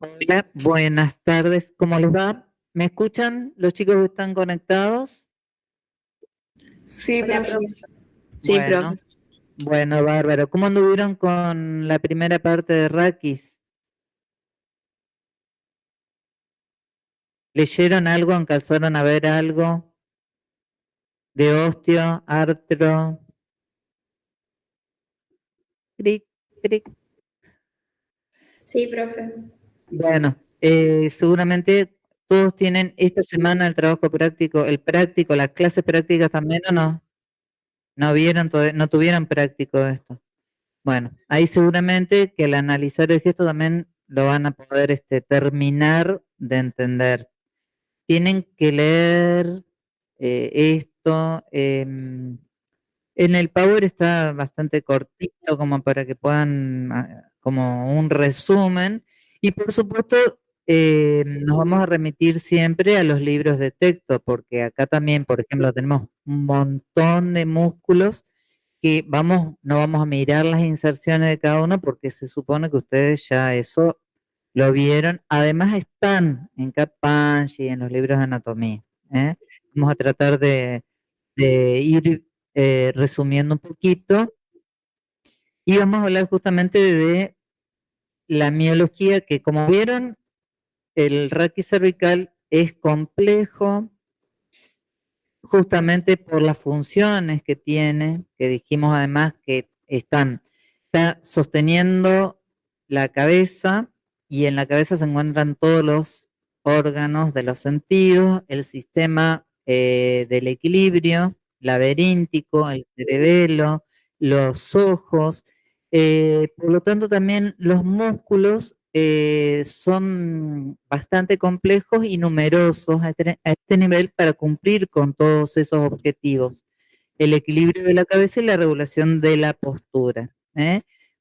Hola, buenas tardes, ¿cómo les va? ¿Me escuchan los chicos que están conectados? Sí, Hola, profe. profe. Sí, Bueno, profe. bueno, bárbaro. ¿Cómo anduvieron con la primera parte de Rakis? ¿Leyeron algo? ¿Alcanzaron a ver algo de osteo, artro? Cric, cric. Sí, profe. Bueno, seguramente todos tienen esta semana el trabajo práctico, el práctico, las clases prácticas también, ¿o no? ¿No vieron, no tuvieron práctico de esto? Bueno, ahí seguramente que al analizar el gesto también lo van a poder terminar de entender. Tienen que leer esto. En el Power está bastante cortito como para que puedan, como un resumen. Y por supuesto, nos vamos a remitir siempre a los libros de texto, porque acá también, por ejemplo, tenemos un montón de músculos que no vamos a mirar las inserciones de cada uno porque se supone que ustedes ya eso lo vieron. Además están en Cat-Punch y en los libros de anatomía. ¿Eh? Vamos a tratar de ir resumiendo un poquito y vamos a hablar justamente de la miología que, como vieron, el raquis cervical es complejo justamente por las funciones que tiene, que dijimos además que está sosteniendo la cabeza y en la cabeza se encuentran todos los órganos de los sentidos, el sistema del equilibrio, laberíntico, el cerebelo, los ojos, por lo tanto también los músculos son bastante complejos y numerosos a este nivel para cumplir con todos esos objetivos. El equilibrio de la cabeza y la regulación de la postura.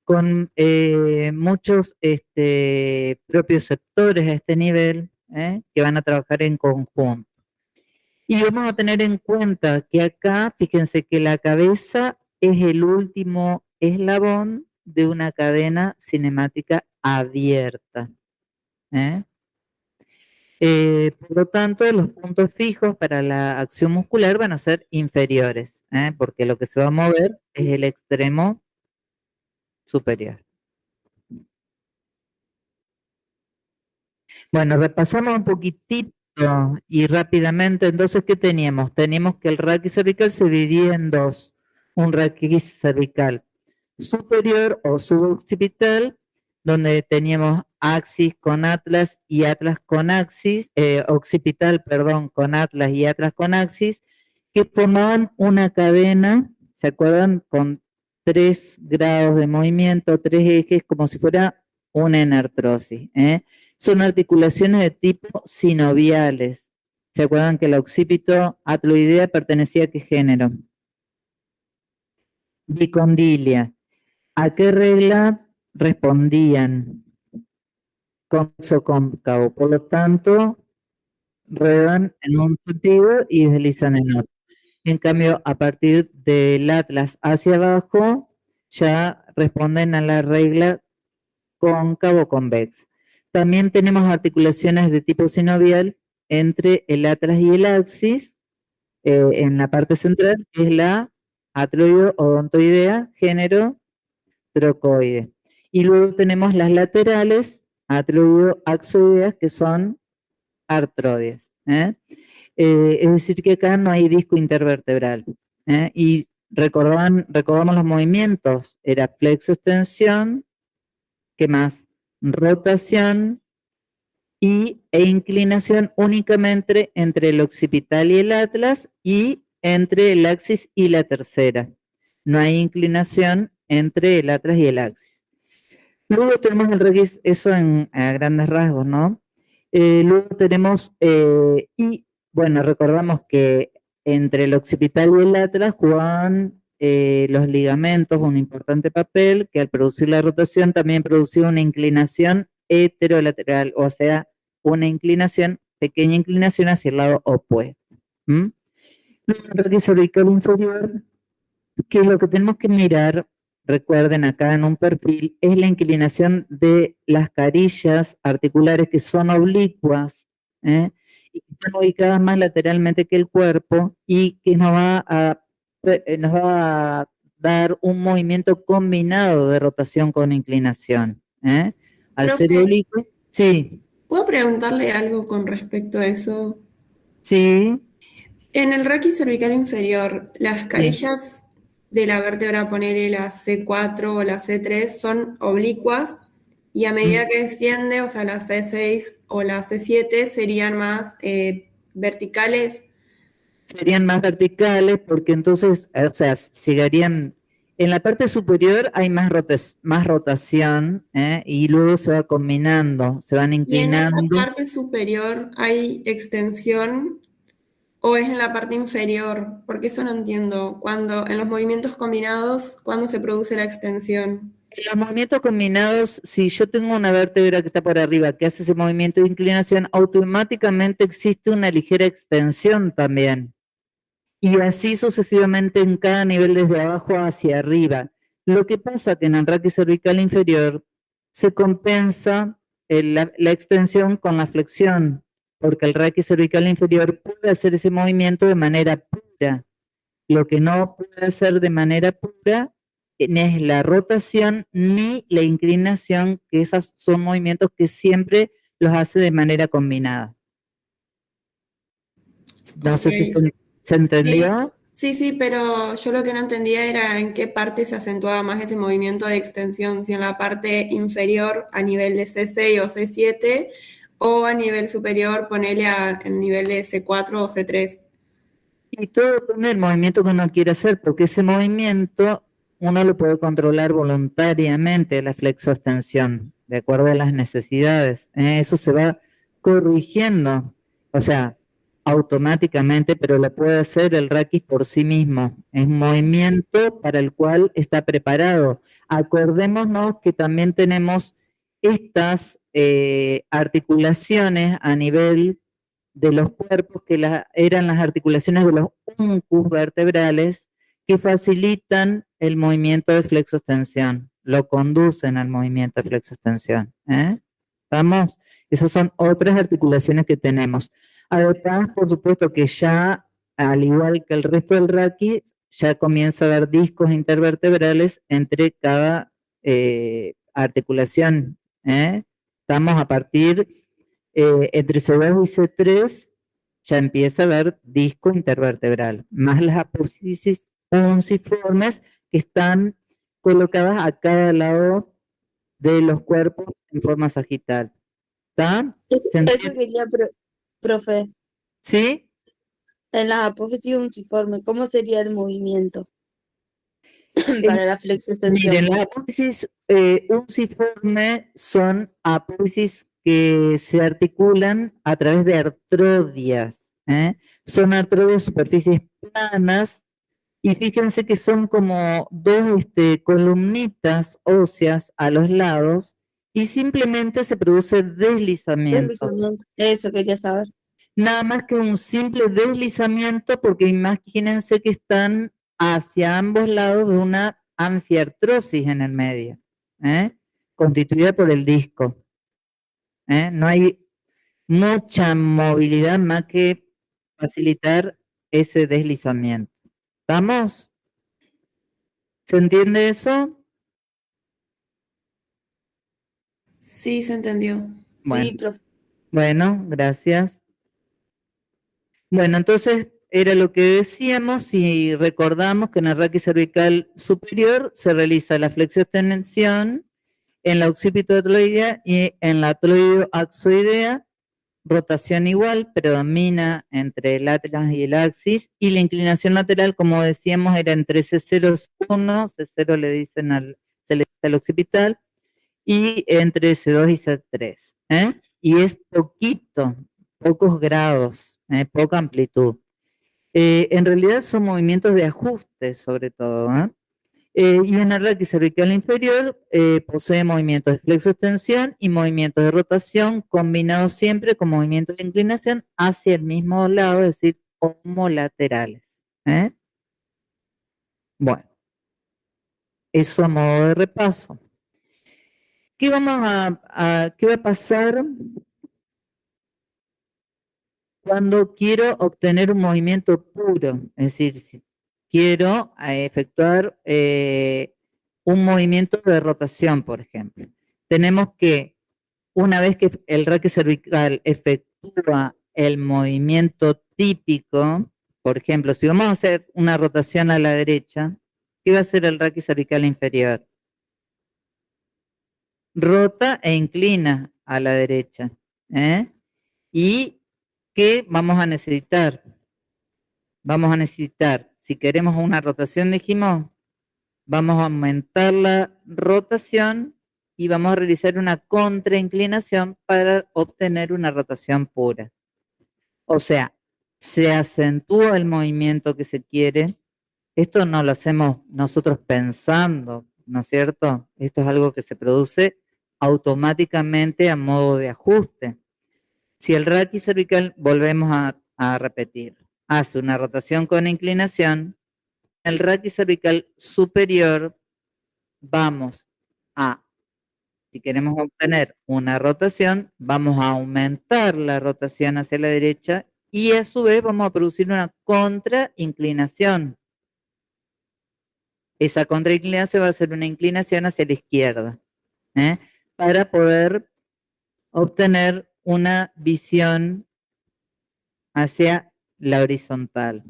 Con muchos propioceptores a este nivel que van a trabajar en conjunto. Y vamos a tener en cuenta que acá, fíjense que la cabeza es el último eslabón de una cadena cinemática abierta. ¿eh? Por lo tanto, los puntos fijos para la acción muscular van a ser inferiores, porque lo que se va a mover es el extremo superior. Bueno, repasamos un poquitito y rápidamente. Entonces, ¿qué teníamos? Teníamos que el raquis cervical se dividía en dos. Un raquis cervical superior o suboccipital, donde teníamos axis con atlas y atlas con axis, occipital, perdón, con atlas y atlas con axis, que formaban una cadena, ¿se acuerdan? Con 3 grados de movimiento, 3 ejes, como si fuera una enartrosis. Son articulaciones de tipo sinoviales. ¿Se acuerdan que el occipito atloidea pertenecía a qué género? Bicondilia. ¿A qué regla respondían? Convexo cóncavo. Por lo tanto, ruedan en un sentido y deslizan en otro. En cambio, a partir del atlas hacia abajo, ya responden a la regla cóncavo convexo. También tenemos articulaciones de tipo sinovial entre el atlas y el axis, en la parte central, que es la atroideo-odontoidea, género trocoide. Y luego tenemos las laterales, atroideo-axoideas, que son artrodias. Es decir, que acá no hay disco intervertebral. Y recordamos los movimientos, era flexo-extensión, ¿qué más? Rotación e inclinación únicamente entre el occipital y el atlas y entre el axis y la tercera. No hay inclinación entre el atlas y el axis. Luego tenemos el raquis, eso a grandes rasgos, ¿no? Luego tenemos, y bueno, recordamos que entre el occipital y el atlas jugaban los ligamentos un importante papel, que al producir la rotación también producía una inclinación heterolateral, o sea, una inclinación, pequeña inclinación hacia el lado opuesto. Luego el raquis cervical inferior, que es lo que tenemos que mirar recuerden acá en un perfil, es la inclinación de las carillas articulares que son oblicuas, ¿eh? Y que están ubicadas más lateralmente que el cuerpo y que nos va a dar un movimiento combinado de rotación con inclinación, ¿eh? Al ser Profe, oblicuo, sí, ¿puedo preguntarle algo con respecto a eso? sí, En el raquis cervical inferior, las sí. carillas de la vértebra, ponerle la C4 o la C3, son oblicuas y a medida que desciende, o sea, la C6 o la C7 serían más verticales. Serían más verticales porque entonces, o sea, llegarían, en la parte superior hay más rotación, ¿eh? Y luego se va combinando, se van Y en esa inclinando. parte superior hay extensión o es en la parte inferior, porque eso no entiendo. Cuando en los movimientos combinados, ¿cuándo se produce la extensión? En los movimientos combinados, si yo tengo una vértebra que está por arriba, que hace ese movimiento de inclinación, automáticamente existe una ligera extensión también. Y así sucesivamente en cada nivel desde abajo hacia arriba. Lo que pasa que en el raquis cervical inferior se compensa la extensión con la flexión, porque el raquis cervical inferior puede hacer ese movimiento de manera pura. Lo que no puede hacer de manera pura ni es la rotación ni la inclinación, que esos son movimientos que siempre los hace de manera combinada. No sé si Ok. se Sí, entendió. sí, sí, pero yo lo que no entendía era en qué parte se acentuaba más ese movimiento de extensión, si en la parte inferior a nivel de C6 o C7 o a nivel superior ponerle al nivel de C4 o C3. Y todo depende del movimiento que uno quiere hacer, porque ese movimiento uno lo puede controlar voluntariamente, la flexoextensión, de acuerdo a las necesidades. Eso se va corrigiendo, o sea, automáticamente, pero lo puede hacer el raquis por sí mismo. Es un movimiento para el cual está preparado. Acordémonos que también tenemos estas articulaciones a nivel de los cuerpos que eran las articulaciones de los uncus vertebrales que facilitan el movimiento de flexoextensión, lo conducen al movimiento de flexoextensión. ¿Vamos? Esas son otras articulaciones que tenemos. Además, por supuesto que ya, al igual que el resto del raquis, ya comienza a haber discos intervertebrales entre cada articulación. Estamos a partir entre C2 y C3 ya empieza a haber disco intervertebral, más las apófisis unciformes que están colocadas a cada lado de los cuerpos en forma sagital. ¿Está? ¿Se Eso entiende? quería, profe, ¿Sí? en las apófisis unciforme, ¿cómo sería el movimiento Eh, para la flexoextensión? Miren, las apófisis unciforme son apófisis que se articulan a través de artrodias. Son artrodias superficies planas y fíjense que son como dos columnitas óseas a los lados y simplemente se produce deslizamiento. Deslizamiento, eso quería saber. Nada más que un simple deslizamiento, porque imagínense que están hacia ambos lados de una anfiartrosis en el medio, constituida por el disco. No hay mucha movilidad más que facilitar ese deslizamiento. ¿Estamos? ¿Se entiende eso? Sí, se entendió. Bueno, Sí, profe. bueno, gracias. Bueno, entonces era lo que decíamos y recordamos que en el raquis cervical superior se realiza la flexioextensión en la occipitotroidea y en la troideoaxoidea, rotación igual, predomina entre el atlas y el axis, y la inclinación lateral, como decíamos, era entre C0 y C1, C0 le dicen se le dice al occipital, y entre C2 y C3. Y es poquito, pocos grados, poca amplitud. En realidad son movimientos de ajuste, sobre todo. Y en el raquis cervical inferior posee movimientos de flexoextensión y movimientos de rotación combinados siempre con movimientos de inclinación hacia el mismo lado, es decir, homolaterales. Bueno, Eso a modo de repaso. ¿Qué va a pasar cuando quiero obtener un movimiento puro? Es decir, si quiero efectuar un movimiento de rotación, por ejemplo. Tenemos que, una vez que el raquis cervical efectúa el movimiento típico, por ejemplo, si vamos a hacer una rotación a la derecha, ¿qué va a hacer el raquis cervical inferior? Rota e inclina a la derecha. ¿Y qué vamos a necesitar? Vamos a necesitar, si queremos una rotación, dijimos, vamos a aumentar la rotación y vamos a realizar una contrainclinación para obtener una rotación pura. O sea, se acentúa el movimiento que se quiere. Esto no lo hacemos nosotros pensando, ¿no es cierto? Esto es algo que se produce automáticamente a modo de ajuste. Si el raquis cervical, volvemos a repetir, hace una rotación con inclinación, el raquis cervical superior vamos a, si queremos obtener una rotación, vamos a aumentar la rotación hacia la derecha y a su vez vamos a producir una contrainclinación. Esa contrainclinación va a ser una inclinación hacia la izquierda, para poder obtener una visión hacia la horizontal.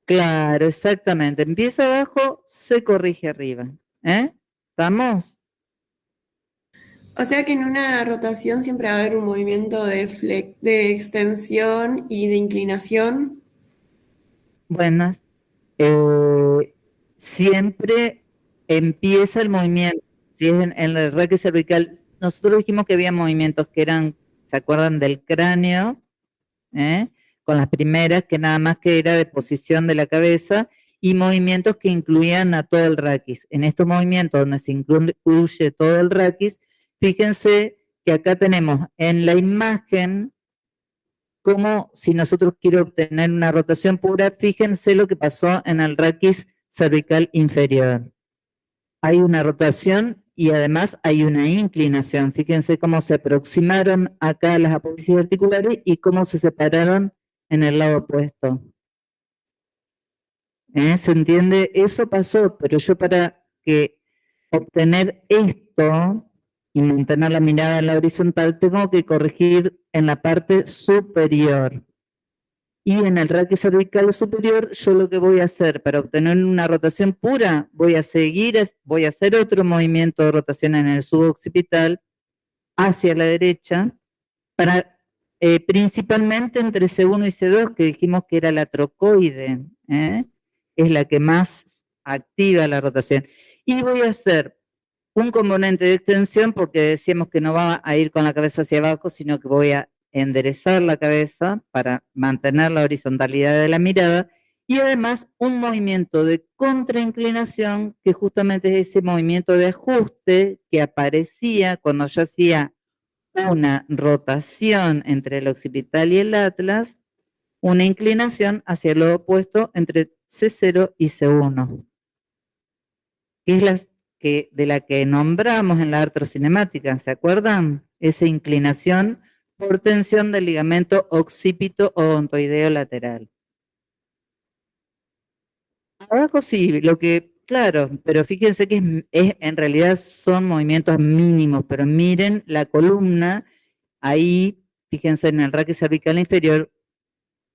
Claro, exactamente. Empieza abajo, se corrige arriba. ¿Estamos? O sea que en una rotación siempre va a haber un movimiento de extensión y de inclinación. Buenas. Siempre empieza el movimiento. Si es en el raquis cervical, nosotros dijimos que había movimientos que eran, ¿se acuerdan del cráneo? Con las primeras, que nada más que era de posición de la cabeza, y movimientos que incluían a todo el raquis. En estos movimientos donde se incluye todo el raquis, fíjense que acá tenemos en la imagen, como si nosotros quiero obtener una rotación pura, fíjense lo que pasó en el raquis cervical inferior. Hay una rotación y además hay una inclinación. Fíjense cómo se aproximaron acá las apófisis articulares y cómo se separaron en el lado opuesto. ¿Se entiende? Eso pasó, pero yo para que obtener esto y mantener la mirada en la horizontal, tengo que corregir en la parte superior. Y en el raquis cervical superior, yo lo que voy a hacer para obtener una rotación pura, voy a hacer otro movimiento de rotación en el suboccipital hacia la derecha, para principalmente entre C1 y C2, que dijimos que era la trocoide, es la que más activa la rotación. Y voy a hacer un componente de extensión, porque decíamos que no va a ir con la cabeza hacia abajo, sino que voy a enderezar la cabeza para mantener la horizontalidad de la mirada, y además un movimiento de contrainclinación, que justamente es ese movimiento de ajuste que aparecía cuando yo hacía una rotación entre el occipital y el atlas, una inclinación hacia el lado opuesto entre C0 y C1, que es de la que nombramos en la artrocinemática, ¿se acuerdan? Esa inclinación por tensión del ligamento occipito odontoideo lateral. Abajo sí, claro, pero fíjense que en realidad son movimientos mínimos, pero miren la columna, ahí, fíjense en el raquis cervical inferior,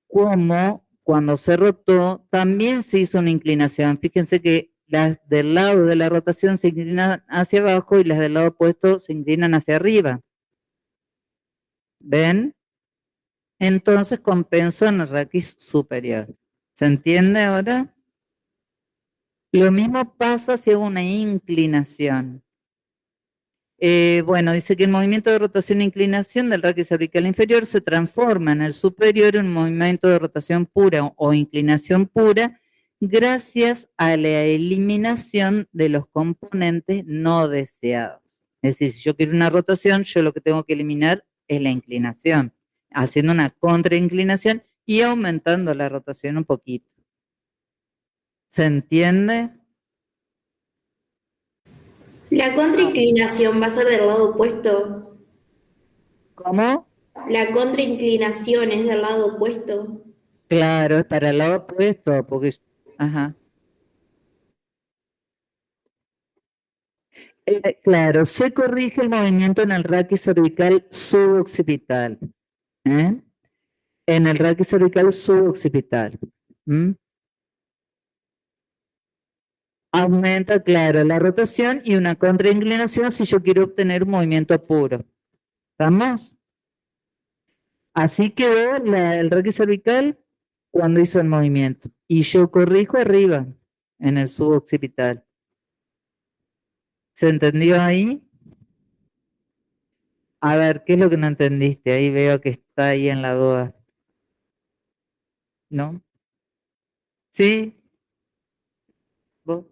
como cuando se rotó, también se hizo una inclinación. Fíjense que las del lado de la rotación se inclinan hacia abajo y las del lado opuesto se inclinan hacia arriba. ¿Ven? Entonces compensó en el raquis superior. ¿Se entiende ahora? Lo mismo pasa si hago una inclinación. Bueno, dice que el movimiento de rotación e inclinación del raquis cervical inferior se transforma en el superior en un movimiento de rotación pura o inclinación pura, gracias a la eliminación de los componentes no deseados. Es decir, si yo quiero una rotación, yo lo que tengo que eliminar es la inclinación, haciendo una contrainclinación y aumentando la rotación un poquito. ¿Se entiende? La contrainclinación va a ser del lado opuesto. ¿Cómo? La contrainclinación es del lado opuesto. Claro, es para el lado opuesto, porque... Ajá. Claro, se corrige el movimiento en el raquis cervical suboccipital. ¿Eh? En el raquis cervical suboccipital. Aumenta, claro, la rotación y una contrainclinación si yo quiero obtener un movimiento puro. ¿Estamos? Así quedó el raquis cervical cuando hizo el movimiento. Y yo corrijo arriba, en el suboccipital. ¿Se entendió ahí? A ver, ¿qué es lo que no entendiste? Ahí veo que está ahí en la duda. ¿No? ¿Sí? ¿Vos?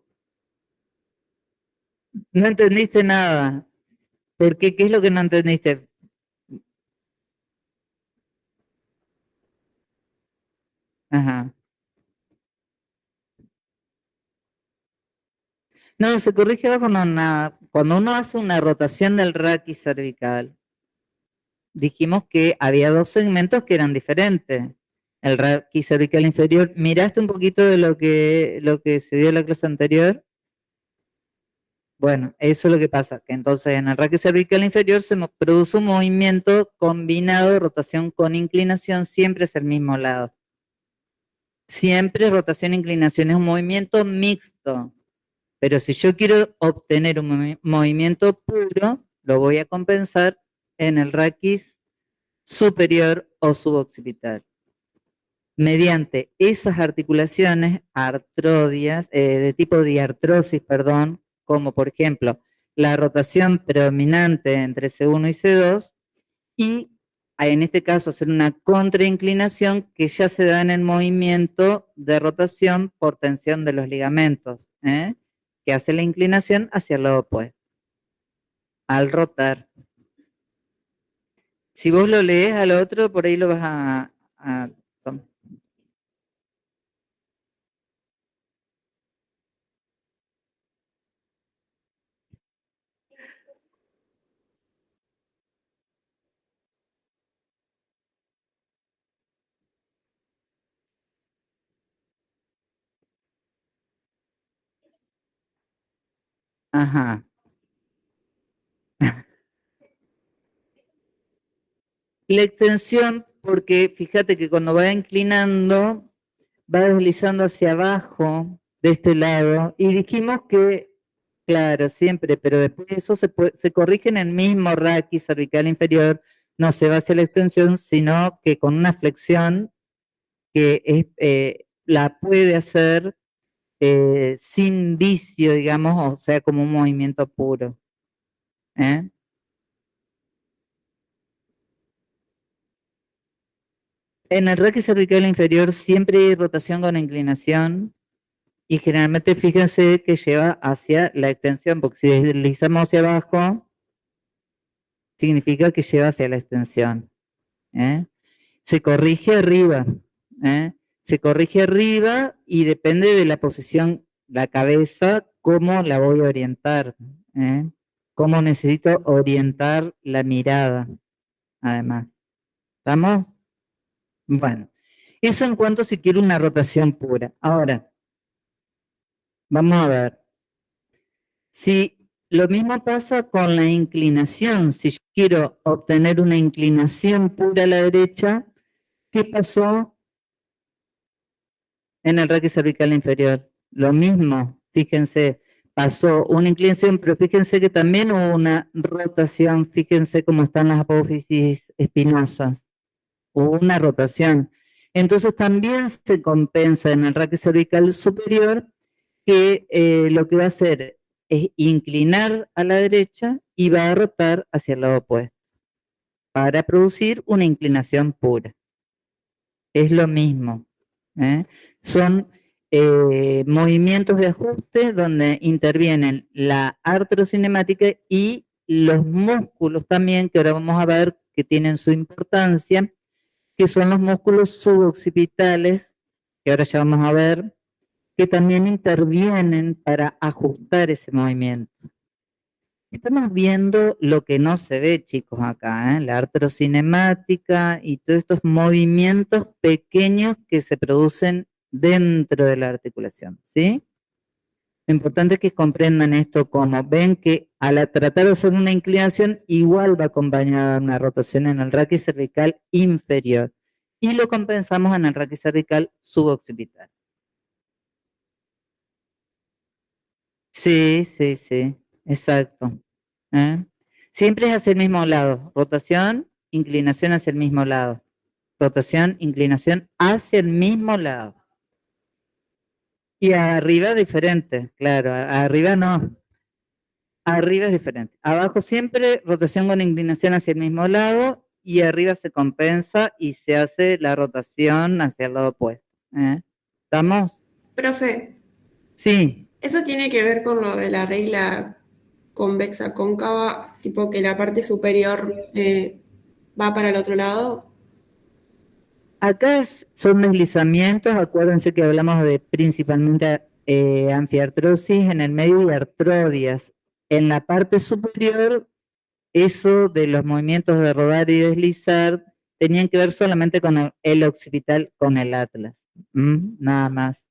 No entendiste nada. ¿Por qué? ¿Qué es lo que no entendiste? Ajá. No, se corrige abajo, no, nada. Cuando uno hace una rotación del raquis cervical, dijimos que había dos segmentos que eran diferentes. El raquis cervical inferior, ¿miraste un poquito de lo que se dio en la clase anterior? Bueno, eso es lo que pasa, que entonces en el raquis cervical inferior se produce un movimiento combinado de rotación con inclinación, siempre es el mismo lado. Siempre rotación e inclinación, es un movimiento mixto. Pero si yo quiero obtener un movimiento puro, lo voy a compensar en el raquis superior o suboccipital. Mediante esas articulaciones artrodias, de tipo diartrosis, perdón, como por ejemplo la rotación predominante entre C1 y C2, y en este caso hacer una contrainclinación que ya se da en el movimiento de rotación por tensión de los ligamentos, que hace la inclinación hacia el lado opuesto, al rotar. Si vos lo lees al otro, por ahí lo vas a ajá. La extensión, porque fíjate que cuando va inclinando, va deslizando hacia abajo de este lado, y dijimos que, claro, siempre, pero después eso se corrige en el mismo raquis cervical inferior, no se va hacia la extensión, sino que con una flexión que la puede hacer sin vicio, digamos, o sea, como un movimiento puro. En el raquis cervical inferior siempre hay rotación con inclinación y generalmente fíjense que lleva hacia la extensión, porque si deslizamos hacia abajo, significa que lleva hacia la extensión. Se corrige arriba, se corrige arriba y depende de la posición, la cabeza, cómo la voy a orientar, cómo necesito orientar la mirada, además. ¿Estamos? Bueno, eso en cuanto si quiero una rotación pura. Ahora, vamos a ver. Si lo mismo pasa con la inclinación, si yo quiero obtener una inclinación pura a la derecha, ¿qué pasó en el raquis cervical inferior? Lo mismo, fíjense, pasó una inclinación, pero fíjense que también hubo una rotación, fíjense cómo están las apófisis espinosas, hubo una rotación. Entonces también se compensa en el raquis cervical superior que lo que va a hacer es inclinar a la derecha y va a rotar hacia el lado opuesto para producir una inclinación pura. Es lo mismo. Son movimientos de ajuste donde intervienen la artrocinemática y los músculos también, que ahora vamos a ver que tienen su importancia, que son los músculos suboccipitales, que ahora ya vamos a ver, que también intervienen para ajustar ese movimiento. Estamos viendo lo que no se ve, chicos, acá, la artrocinemática y todos estos movimientos pequeños que se producen dentro de la articulación, ¿sí? Lo importante es que comprendan esto como ven que al tratar de hacer una inclinación, igual va acompañada de una rotación en el raquis cervical inferior y lo compensamos en el raquis cervical suboccipital. Sí, sí, sí, exacto. Siempre es hacia el mismo lado. Rotación, inclinación hacia el mismo lado. Rotación, inclinación hacia el mismo lado. Y arriba diferente, claro. Arriba no. Arriba es diferente. Abajo siempre rotación con inclinación hacia el mismo lado y arriba se compensa y se hace la rotación hacia el lado opuesto. ¿Estamos? Profe, Sí. ¿eso tiene que ver con lo de la regla convexa cóncava, tipo que la parte superior va para el otro lado? Acá son deslizamientos, acuérdense que hablamos de principalmente anfiartrosis en el medio y artrodias. En la parte superior, eso de los movimientos de rodar y deslizar tenían que ver solamente con el occipital, con el atlas, nada más.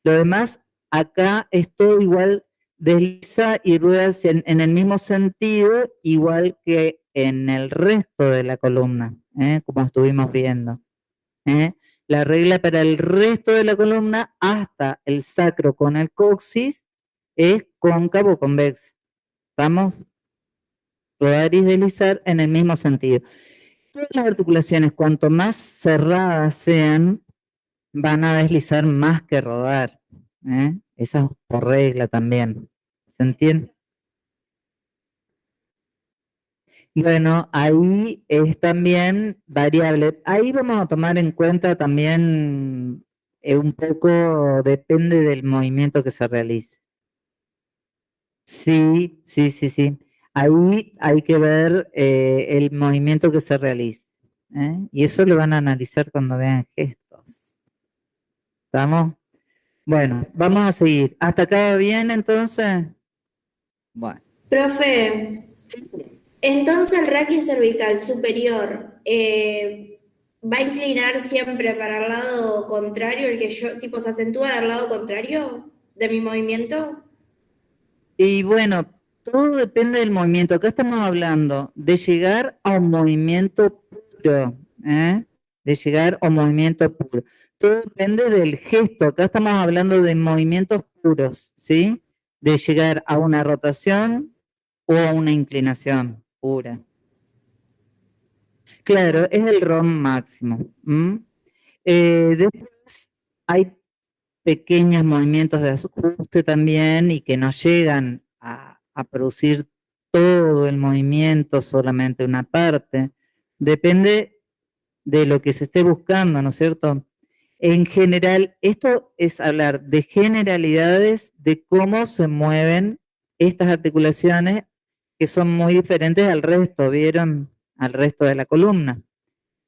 Lo demás, acá es todo igual, desliza y rueda en el mismo sentido, igual que en el resto de la columna, como estuvimos viendo. La regla para el resto de la columna hasta el sacro con el coxis es cóncavo convexo. ¿Estamos? Rodar y deslizar en el mismo sentido. Todas las articulaciones, cuanto más cerradas sean, van a deslizar más que rodar. Esa es por regla también. ¿Se entiende? Bueno, ahí es también variable. Ahí vamos a tomar en cuenta también un poco, depende del movimiento que se realice. Sí, sí, sí, sí. Ahí hay que ver el movimiento que se realice. Y eso lo van a analizar cuando vean gestos. ¿Estamos? Bueno, vamos a seguir. ¿Hasta acá va bien entonces? Bueno. Profe, entonces el raquis cervical superior va a inclinar siempre para el lado contrario, el que yo, tipo, se acentúa del lado contrario de mi movimiento. Y bueno, todo depende del movimiento. Acá estamos hablando de llegar a un movimiento puro, de llegar a un movimiento puro. Todo depende del gesto. Acá estamos hablando de movimientos puros, ¿sí? De llegar a una rotación o a una inclinación pura. Claro, es el ROM máximo. Después hay pequeños movimientos de ajuste también y que no llegan a producir todo el movimiento, solamente una parte. Depende de lo que se esté buscando, ¿no es cierto? En general, esto es hablar de generalidades de cómo se mueven estas articulaciones que son muy diferentes al resto, ¿vieron? Al resto de la columna.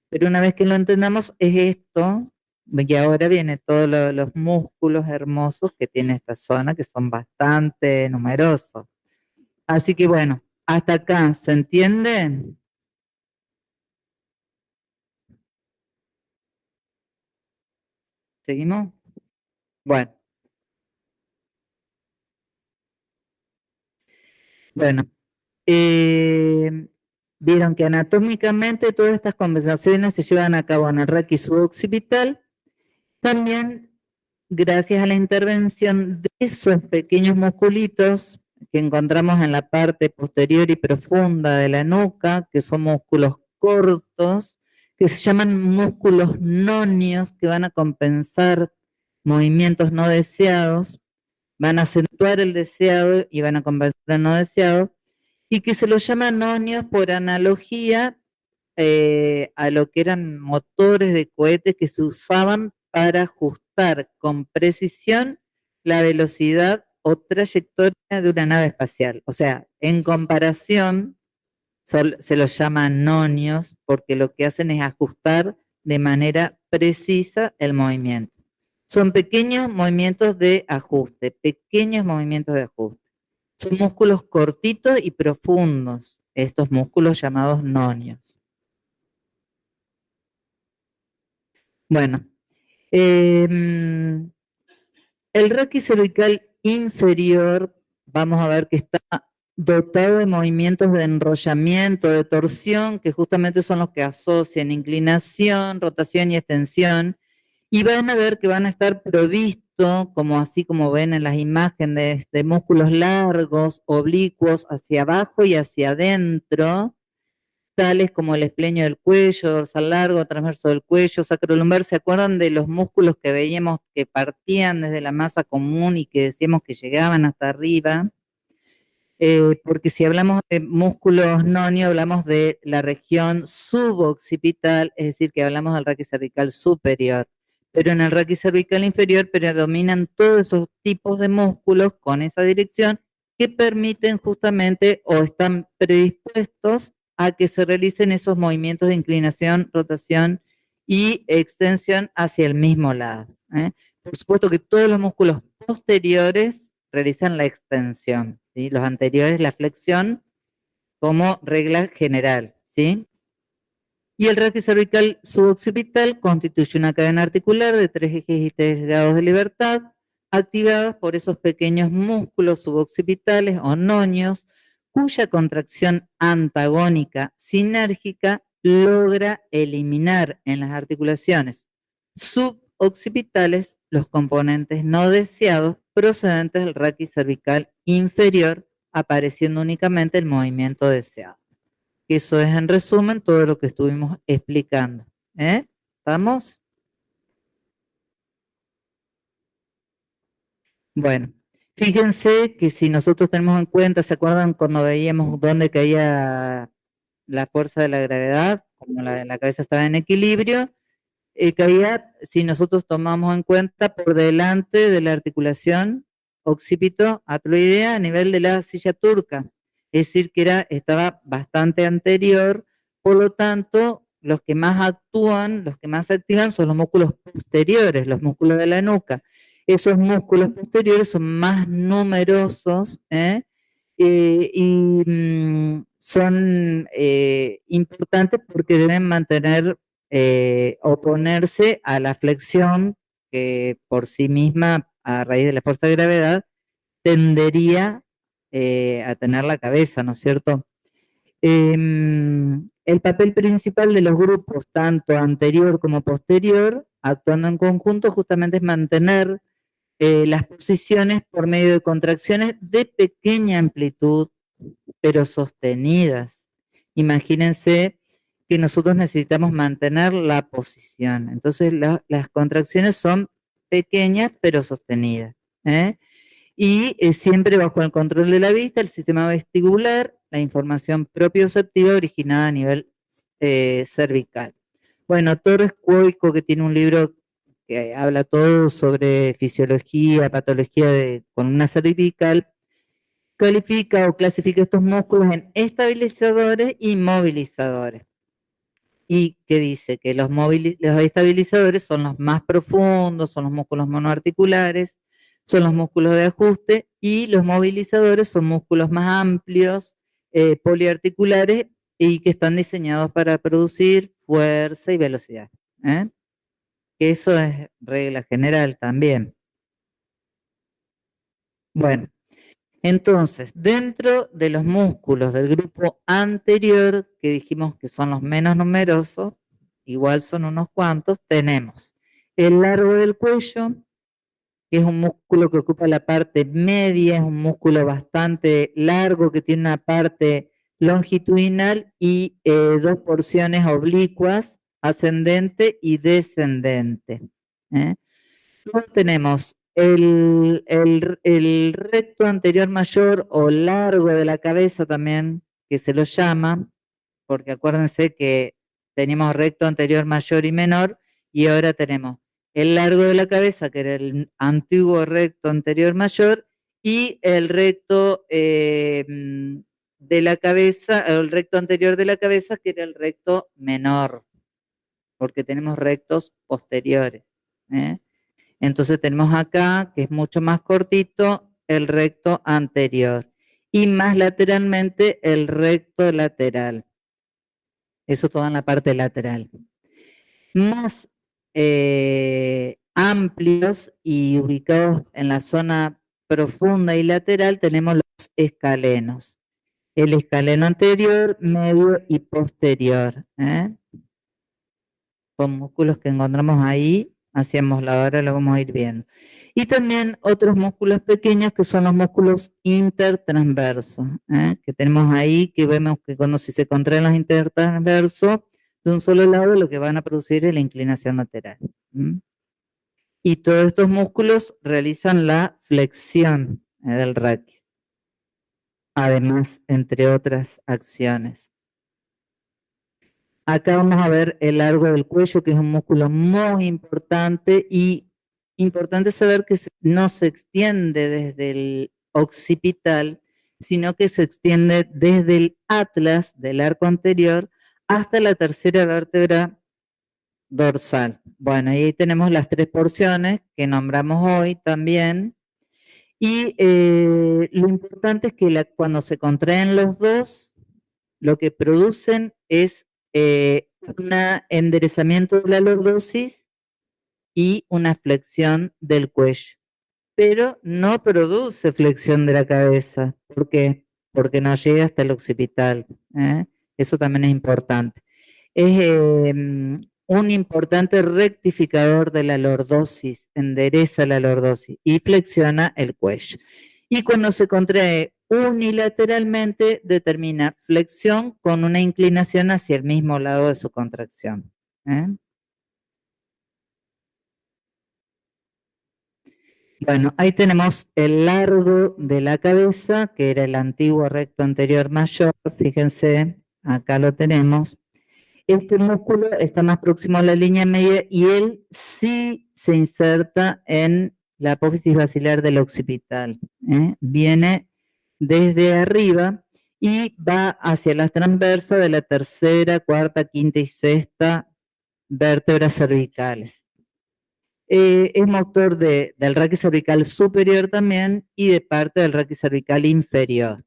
Pero una vez que lo entendamos, es esto, y ahora vienen todos los músculos hermosos que tiene esta zona, que son bastante numerosos. Así que bueno, hasta acá, ¿se entiende? ¿Seguimos? Bueno. Bueno. Vieron que anatómicamente todas estas conversaciones se llevan a cabo en el raquis suboccipital, también gracias a la intervención de esos pequeños musculitos que encontramos en la parte posterior y profunda de la nuca, que son músculos cortos, que se llaman músculos nonios, que van a compensar movimientos no deseados, van a acentuar el deseado y van a compensar el no deseado, y que se los llama nonios por analogía a lo que eran motores de cohetes que se usaban para ajustar con precisión la velocidad o trayectoria de una nave espacial. O sea, en comparación, se los llama nonios porque lo que hacen es ajustar de manera precisa el movimiento. Son pequeños movimientos de ajuste, pequeños movimientos de ajuste. Son músculos cortitos y profundos, estos músculos llamados nonios. Bueno, el raquis cervical inferior, vamos a ver que está dotado de movimientos de enrollamiento, de torsión, que justamente son los que asocian inclinación, rotación y extensión, y van a ver que van a estar provistos, como así como ven en las imágenes, de músculos largos, oblicuos, hacia abajo y hacia adentro, tales como el espleño del cuello, dorsal largo, transverso del cuello, sacrolumbar. ¿Se acuerdan de los músculos que veíamos que partían desde la masa común y que decíamos que llegaban hasta arriba? Porque si hablamos de músculos nonios, hablamos de la región suboccipital, es decir, que hablamos del raquis cervical superior. Pero en el raquis cervical inferior predominan todos esos tipos de músculos con esa dirección que permiten justamente o están predispuestos a que se realicen esos movimientos de inclinación, rotación y extensión hacia el mismo lado. Por supuesto que todos los músculos posteriores realizan la extensión, ¿sí? Los anteriores la flexión como regla general, ¿sí? Y el raquis cervical suboccipital constituye una cadena articular de 3 ejes y 3 grados de libertad, activadas por esos pequeños músculos suboccipitales o nonios, cuya contracción antagónica sinérgica logra eliminar en las articulaciones suboccipitales los componentes no deseados procedentes del raquis cervical inferior, apareciendo únicamente el movimiento deseado. Eso es, en resumen, todo lo que estuvimos explicando. ¿Estamos? Bueno, fíjense que si nosotros tenemos en cuenta, ¿se acuerdan cuando veíamos dónde caía la fuerza de la gravedad? Como la cabeza estaba en equilibrio, caía, si nosotros tomamos en cuenta, por delante de la articulación occipito-atloidea a nivel de la silla turca. Es decir, que estaba bastante anterior, por lo tanto, los que más actúan, los que más se activan son los músculos posteriores, los músculos de la nuca. Esos músculos posteriores son más numerosos, y son importantes porque deben mantener, oponerse a la flexión que por sí misma, a raíz de la fuerza de gravedad, tendería a tener la cabeza, ¿no es cierto? El papel principal de los grupos, tanto anterior como posterior, actuando en conjunto, justamente es mantener las posiciones por medio de contracciones de pequeña amplitud, pero sostenidas. Imagínense que nosotros necesitamos mantener la posición. Entonces, las contracciones son pequeñas, pero sostenidas. Y siempre bajo el control de la vista, el sistema vestibular, la información propioceptiva originada a nivel cervical. Bueno, Torres Cuoico, que tiene un libro que habla todo sobre fisiología, patología de columna cervical, califica o clasifica estos músculos en estabilizadores y movilizadores. Y que dice que los estabilizadores son los más profundos, son los músculos monoarticulares, son los músculos de ajuste, y los movilizadores son músculos más amplios, poliarticulares, y que están diseñados para producir fuerza y velocidad. Eso es regla general también. Bueno, entonces, dentro de los músculos del grupo anterior, que dijimos que son los menos numerosos, igual son unos cuantos, tenemos el largo del cuello, que es un músculo que ocupa la parte media, es un músculo bastante largo que tiene una parte longitudinal y dos porciones oblicuas, ascendente y descendente. Luego tenemos el recto anterior mayor o largo de la cabeza también, que se lo llama, porque acuérdense que teníamos recto anterior mayor y menor, y ahora tenemos el largo de la cabeza, que era el antiguo recto anterior mayor, y el recto de la cabeza, el recto anterior de la cabeza, que era el recto menor, porque tenemos rectos posteriores. Entonces tenemos acá, que es mucho más cortito, el recto anterior. y más lateralmente el recto lateral. Eso todo en la parte lateral. Más amplios y ubicados en la zona profunda y lateral tenemos los escalenos. El escaleno anterior, medio y posterior. Con músculos que encontramos ahí, hacíamos la hora, lo vamos a ir viendo. Y también otros músculos pequeños que son los músculos intertransversos, que tenemos ahí, que vemos que cuando si se contraen los intertransversos de un solo lado, lo que van a producir es la inclinación lateral. Y todos estos músculos realizan la flexión del raquis. Además, entre otras acciones. Acá vamos a ver el largo del cuello, que es un músculo muy importante y importante saber que no se extiende desde el occipital, sino que se extiende desde el atlas del arco anterior hasta la tercera vértebra dorsal. Bueno, y ahí tenemos las tres porciones que nombramos hoy también. Y lo importante es que cuando se contraen los dos, lo que producen es un enderezamiento de la lordosis y una flexión del cuello. Pero no produce flexión de la cabeza. ¿Por qué? Porque no llega hasta el occipital. Eso también es importante. Es un importante rectificador de la lordosis, endereza la lordosis y flexiona el cuello. Y cuando se contrae unilateralmente, determina flexión con una inclinación hacia el mismo lado de su contracción. Bueno, ahí tenemos el largo de la cabeza, que era el antiguo recto anterior mayor. Fíjense, acá lo tenemos. Este músculo está más próximo a la línea media y él sí se inserta en la apófisis basilar del occipital. Viene desde arriba y va hacia las transversas de la tercera, cuarta, quinta y sexta vértebras cervicales. Es motor del raquis cervical superior también y de parte del raquis cervical inferior.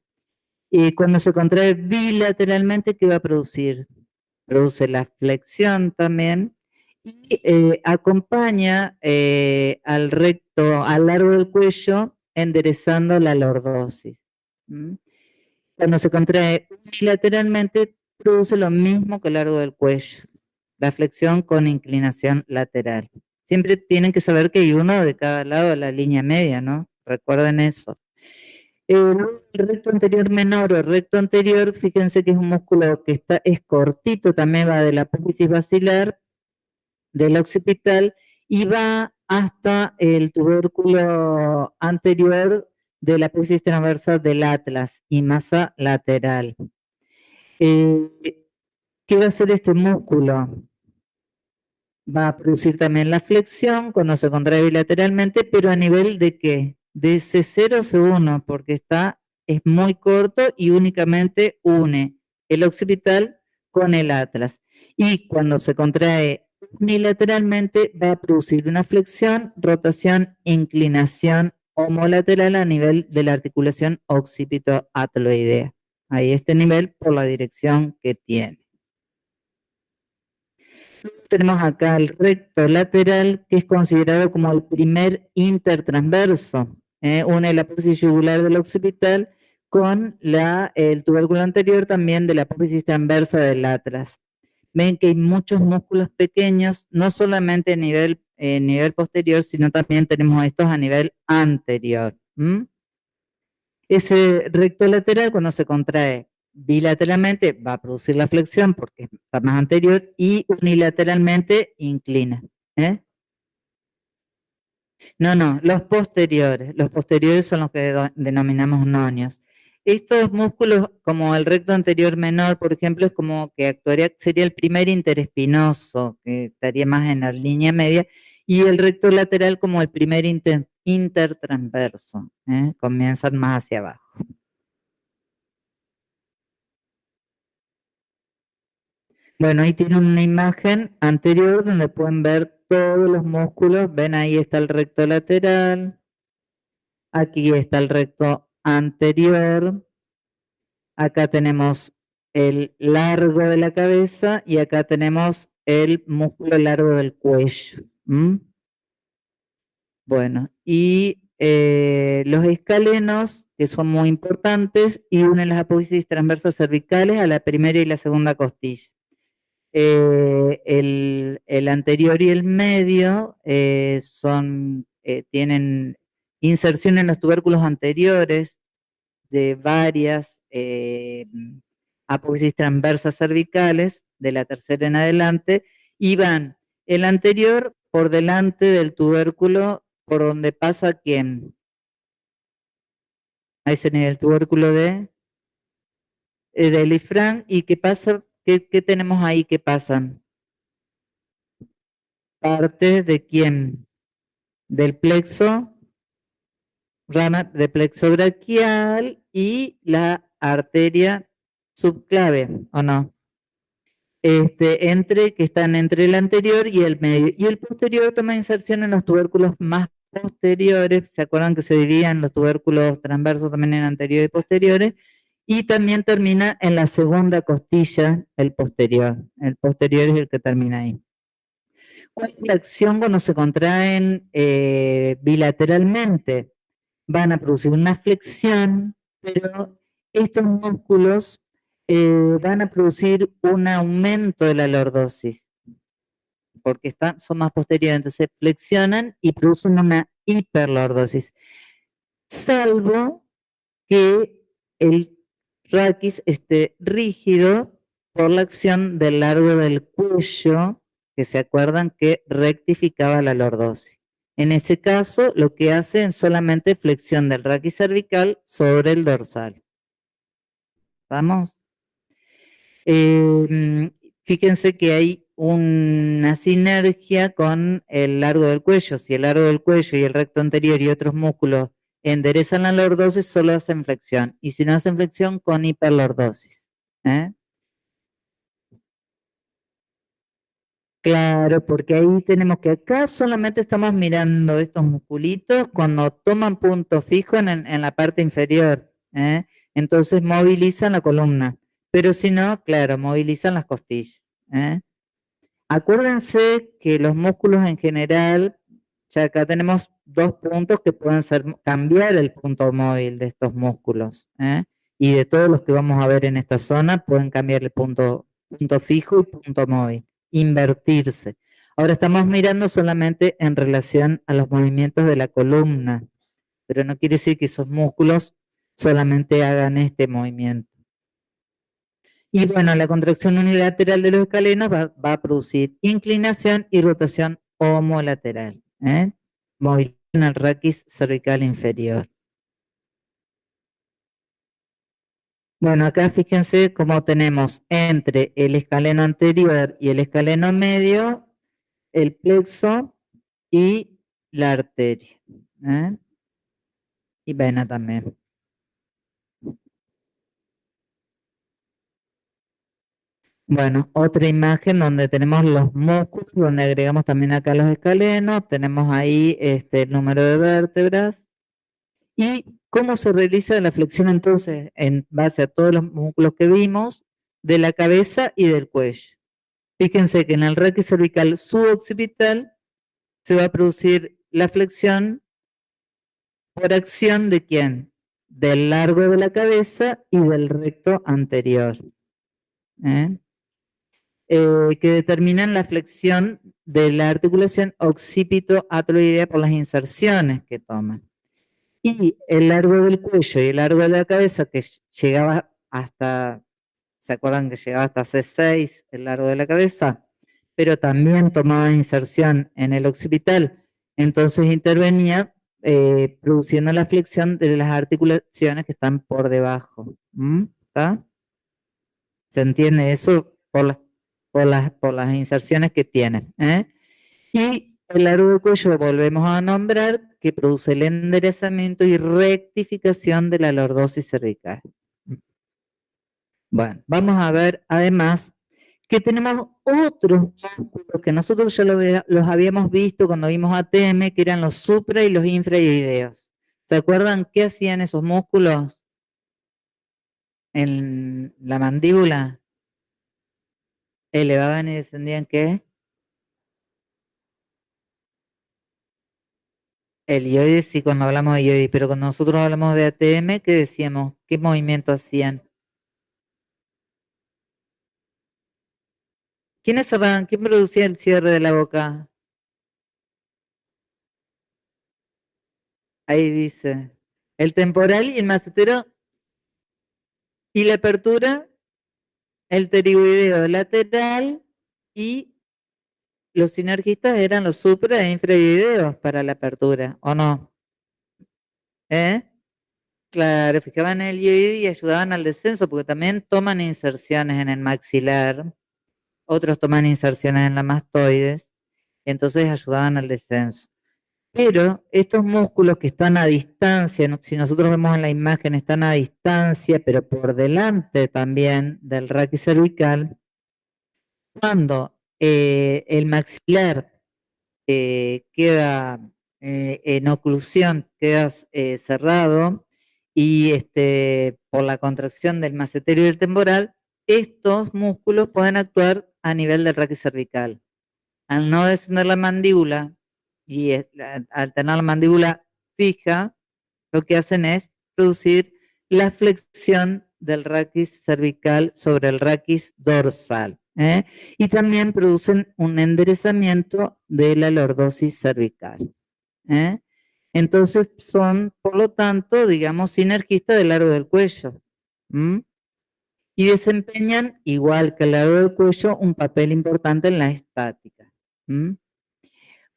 Y cuando se contrae bilateralmente, ¿qué va a producir? Produce la flexión también y acompaña al recto, al largo del cuello, enderezando la lordosis. Cuando se contrae unilateralmente, produce lo mismo que el largo del cuello, la flexión con inclinación lateral. Siempre tienen que saber que hay uno de cada lado de la línea media, ¿no? Recuerden eso. El recto anterior menor o el recto anterior, fíjense que es un músculo que es cortito, también va de la apófisis basilar, del occipital, y va hasta el tubérculo anterior de la apófisis transversal del atlas y masa lateral. ¿Qué va a hacer este músculo? Va a producir también la flexión cuando se contrae bilateralmente, pero a nivel de ¿qué? De C0 C1, porque es muy corto y únicamente une el occipital con el atlas. Y cuando se contrae unilateralmente va a producir una flexión, rotación, inclinación homolateral a nivel de la articulación occipito-atloidea. Ahí este nivel por la dirección que tiene. Tenemos acá el recto lateral, que es considerado como el primer intertransverso. Une la apófisis yugular del occipital con el tubérculo anterior también de la apófisis transversa del atlas. Ven que hay muchos músculos pequeños, no solamente a nivel posterior, sino también tenemos estos a nivel anterior. Ese recto lateral, cuando se contrae bilateralmente, va a producir la flexión porque está más anterior y unilateralmente inclina. No, los posteriores. Los posteriores son los que denominamos nonios. Estos músculos, como el recto anterior menor, por ejemplo, es como que sería el primer interespinoso, que estaría más en la línea media, y el recto lateral como el primer intertransverso. Comienzan más hacia abajo. Bueno, ahí tienen una imagen anterior donde pueden ver todos los músculos. Ven, ahí está el recto lateral. Aquí está el recto anterior. acá tenemos el largo de la cabeza y acá tenemos el músculo largo del cuello. Bueno, y los escalenos, que son muy importantes, y unen las apófisis transversas cervicales a la primera y la segunda costilla. El anterior y el medio tienen inserción en los tubérculos anteriores de varias apófisis transversas cervicales, de la tercera en adelante, y van el anterior por delante del tubérculo por donde pasa ¿quién? Ahí se tiene el tubérculo del Ifrán. ¿Y qué pasa? ¿Qué tenemos ahí que pasan? Parte de quién? Del plexo, rama de plexo braquial y la arteria subclave, ¿o no? Que están entre el anterior y el medio. Y el posterior toma inserción en los tubérculos más posteriores. ¿Se acuerdan que se dividían los tubérculos transversos también en anteriores y posteriores? Y también termina en la segunda costilla, el posterior. El posterior es el que termina ahí. ¿Cuál es la acción cuando se contraen bilateralmente? Van a producir una flexión, pero estos músculos van a producir un aumento de la lordosis, porque son más posteriores, entonces flexionan y producen una hiperlordosis, salvo que el raquis esté rígido por la acción del largo del cuello, que se acuerdan que rectificaba la lordosis. En ese caso, lo que hacen es solamente flexión del raquis cervical sobre el dorsal. ¿Vamos? Fíjense que hay una sinergia con el largo del cuello. Si el largo del cuello y el recto anterior y otros músculos enderezan la lordosis, solo hacen flexión. Y si no hacen flexión, con hiperlordosis. Claro, porque ahí tenemos que acá solamente estamos mirando estos musculitos cuando toman punto fijo en la parte inferior. Entonces movilizan la columna. Pero si no, claro, movilizan las costillas. Acuérdense que los músculos en general, ya acá tenemos dos puntos que pueden cambiar el punto móvil de estos músculos. Y de todos los que vamos a ver en esta zona, pueden cambiar el punto fijo y punto móvil, invertirse. Ahora estamos mirando solamente en relación a los movimientos de la columna, pero no quiere decir que esos músculos solamente hagan este movimiento. Y bueno, la contracción unilateral de los escalenos va a producir inclinación y rotación homolateral. Movilización al raquis cervical inferior. Bueno, acá fíjense cómo tenemos entre el escaleno anterior y el escaleno medio el plexo y la arteria. Y vena también. Bueno, otra imagen donde tenemos los músculos, donde agregamos también acá los escalenos, tenemos ahí el número de vértebras. ¿Y cómo se realiza la flexión entonces? En base a todos los músculos que vimos, de la cabeza y del cuello. Fíjense que en el raquis cervical suboccipital se va a producir la flexión por acción de ¿quién? Del largo de la cabeza y del recto anterior. Que determinan la flexión de la articulación occipito-ateloidea por las inserciones que toman. Y el largo del cuello y el largo de la cabeza, que llegaba hasta, ¿se acuerdan que llegaba hasta C6, el largo de la cabeza? Pero también tomaba inserción en el occipital, entonces intervenía produciendo la flexión de las articulaciones que están por debajo. ¿Está? ¿Se entiende eso? Por las inserciones que tienen. Y el largo del cuello volvemos a nombrar que produce el enderezamiento y rectificación de la lordosis cervical. Bueno, vamos a ver además que tenemos otros músculos que nosotros ya los habíamos visto cuando vimos ATM, que eran los supra y los infraioideos. ¿Se acuerdan qué hacían esos músculos? en la mandíbula, elevaban y descendían, ¿qué? El ioide, sí, cuando hablamos de ioide, pero cuando nosotros hablamos de ATM, ¿qué decíamos? ¿Qué movimiento hacían? ¿Quiénes cerraban? ¿Quién producía el cierre de la boca? Ahí dice. El temporal y el macetero. Y la apertura, el pterigoideo lateral y los sinergistas eran los supra e infraoideos para la apertura, ¿o no? ¿Eh? Claro, fijaban el ioide y ayudaban al descenso, porque también toman inserciones en el maxilar, otros toman inserciones en la mastoides, entonces ayudaban al descenso. Pero estos músculos que están a distancia, si nosotros vemos en la imagen, están a distancia, pero por delante también del raquis cervical, cuando el maxilar queda en oclusión, queda cerrado y por la contracción del maceterio y del temporal, estos músculos pueden actuar a nivel del raquis cervical. Al no descender la mandíbula y al tener la mandíbula fija, lo que hacen es producir la flexión del raquis cervical sobre el raquis dorsal. Y también producen un enderezamiento de la lordosis cervical. Entonces son, por lo tanto, digamos, sinergistas del largo del cuello. Y desempeñan, igual que el largo del cuello, un papel importante en la estática.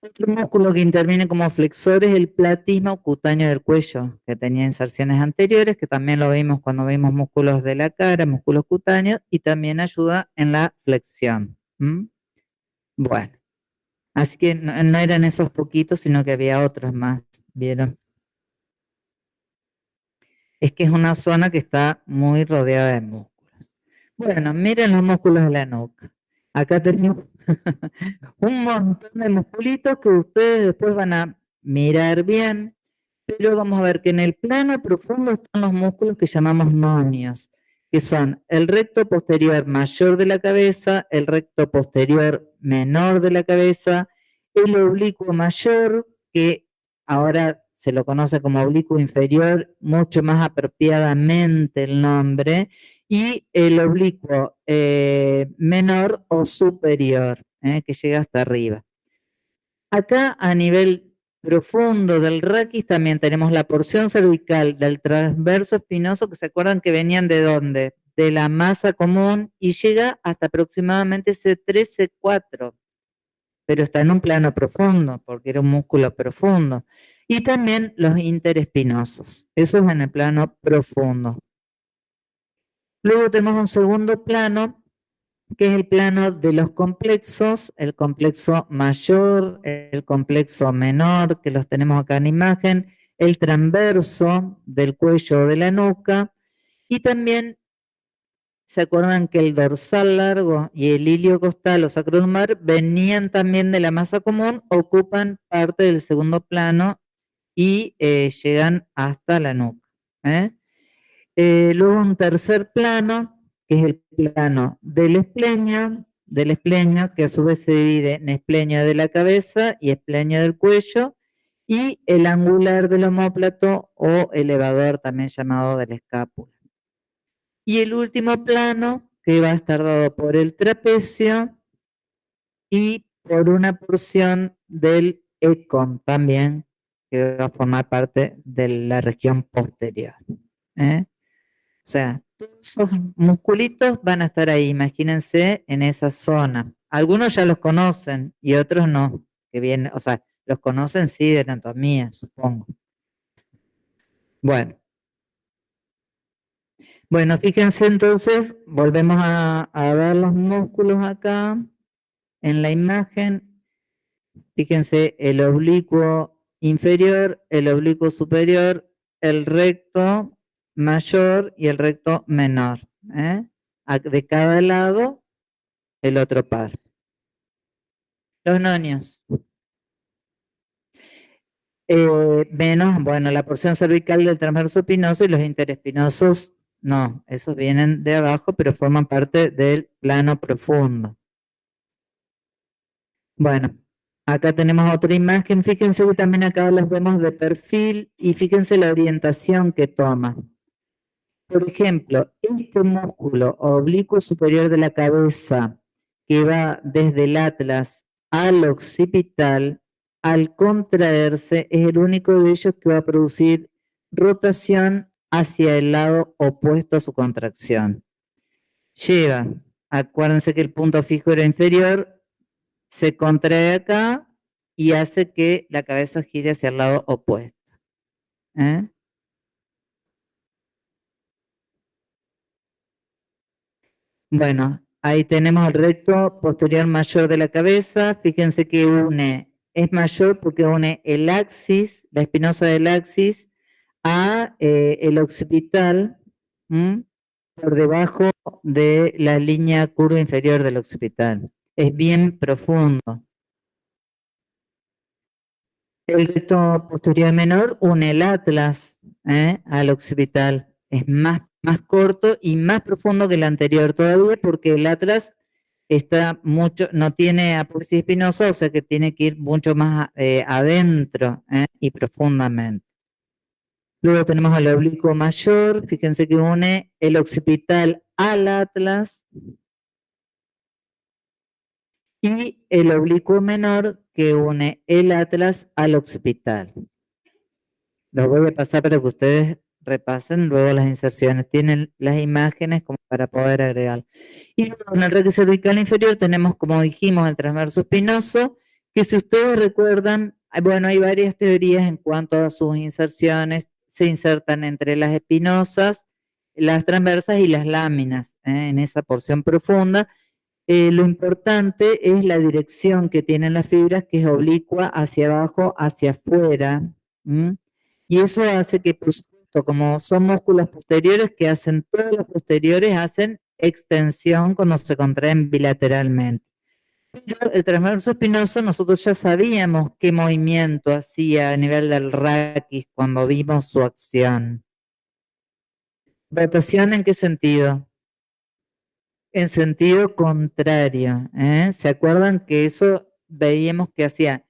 Otro músculo que interviene como flexor es el platismo cutáneo del cuello, que tenía inserciones anteriores, que también lo vimos cuando vimos músculos de la cara, músculos cutáneos, y también ayuda en la flexión. Bueno, así que no eran esos poquitos, sino que había otros más, ¿vieron? Es que es una zona que está muy rodeada de músculos. Bueno, miren los músculos de la nuca. Acá tenemos un montón de musculitos que ustedes después van a mirar bien, pero vamos a ver que en el plano profundo están los músculos que llamamos nonios, que son el recto posterior mayor de la cabeza, el recto posterior menor de la cabeza, el oblicuo mayor, que ahora se lo conoce como oblicuo inferior, mucho más apropiadamente el nombre, y el oblicuo menor o superior, que llega hasta arriba. Acá a nivel profundo del raquis también tenemos la porción cervical del transverso espinoso, que se acuerdan que venían de dónde, de la masa común, y llega hasta aproximadamente C3, C4, pero está en un plano profundo, porque era un músculo profundo. Y también los interespinosos, eso es en el plano profundo. Luego tenemos un segundo plano, que es el plano de los complexos, el complexo mayor, el complexo menor, que los tenemos acá en imagen, el transverso del cuello de la nuca, y también se acuerdan que el dorsal largo y el ilio costal o sacrolumbar venían también de la masa común, ocupan parte del segundo plano y llegan hasta la nuca. Luego un tercer plano, que es el plano del esplenio, que a su vez se divide en esplenio de la cabeza y esplenio del cuello, y el angular del omóplato o elevador, también llamado de la escápula. Y el último plano, que va a estar dado por el trapecio y por una porción del econ también, que va a formar parte de la región posterior. O sea, todos esos musculitos van a estar ahí, imagínense, en esa zona. Algunos ya los conocen y otros no, que vienen, o sea, los conocen sí de anatomía, supongo. Bueno, fíjense entonces, volvemos a ver los músculos acá en la imagen. Fíjense el oblicuo inferior, el oblicuo superior, el recto mayor y el recto menor. De cada lado, el otro par. Los nonios. Menos, bueno, la porción cervical del transverso espinoso y los interespinosos No, esos vienen de abajo, pero forman parte del plano profundo. Bueno, acá tenemos otra imagen. Fíjense que también acá las vemos de perfil y fíjense la orientación que toma. Por ejemplo, este músculo oblicuo superior de la cabeza que va desde el atlas al occipital, al contraerse, es el único de ellos que va a producir rotación hacia el lado opuesto a su contracción. Lleva, acuérdense que el punto fijo era inferior, se contrae acá y hace que la cabeza gire hacia el lado opuesto. Bueno, ahí tenemos el recto posterior mayor de la cabeza. Fíjense que es mayor porque une el axis, la espinosa del axis, a el occipital, por debajo de la línea curva inferior del occipital. Es bien profundo. El recto posterior menor une el atlas al occipital. Es más corto y más profundo que el anterior todavía porque el atlas no tiene apófisis espinosa, o sea que tiene que ir mucho más adentro y profundamente. Luego tenemos el oblicuo mayor, fíjense que une el occipital al atlas, y el oblicuo menor que une el atlas al occipital. Lo voy a pasar para que ustedes repasen luego las inserciones. Tienen las imágenes como para poder agregar. Y luego en el recto cervical inferior tenemos, como dijimos, el transverso espinoso, que si ustedes recuerdan, bueno, hay varias teorías en cuanto a sus inserciones. Se insertan entre las espinosas, las transversas y las láminas, en esa porción profunda. Lo importante es la dirección que tienen las fibras, que es oblicua hacia abajo, hacia afuera. Y eso hace que, por supuesto, como son músculos posteriores que hacen, todos los posteriores hacen extensión cuando se contraen bilateralmente. Pero el transverso espinoso, nosotros ya sabíamos qué movimiento hacía a nivel del raquis cuando vimos su acción. ¿Rotación en qué sentido? En sentido contrario. ¿Se acuerdan que eso veíamos que hacía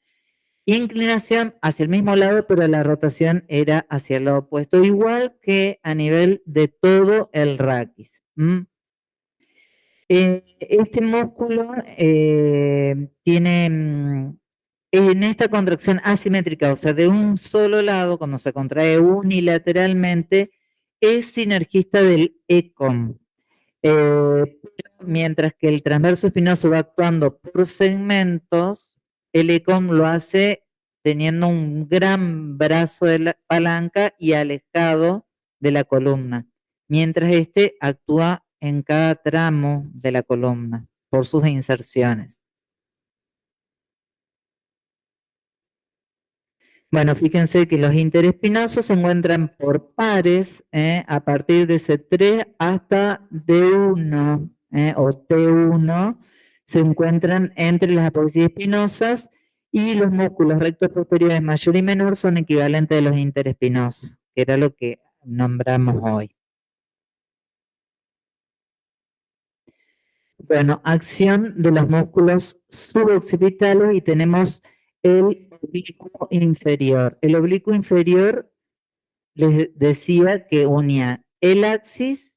inclinación hacia el mismo lado, pero la rotación era hacia el lado opuesto, igual que a nivel de todo el raquis? Este músculo tiene, en esta contracción asimétrica, o sea, de un solo lado, cuando se contrae unilateralmente, es sinergista del ECOM. Mientras que el transverso espinoso va actuando por segmentos, el ECOM lo hace teniendo un gran brazo de la palanca y alejado de la columna, mientras este actúa en cada tramo de la columna por sus inserciones. Bueno, fíjense que los interespinosos se encuentran por pares a partir de C3 hasta D1 o T1, se encuentran entre las apófisis espinosas, y los músculos rectos posteriores mayor y menor son equivalentes a los interespinosos, que era lo que nombramos hoy. Bueno, acción de los músculos suboccipitales, y tenemos el oblicuo inferior. El oblicuo inferior les decía que unía el axis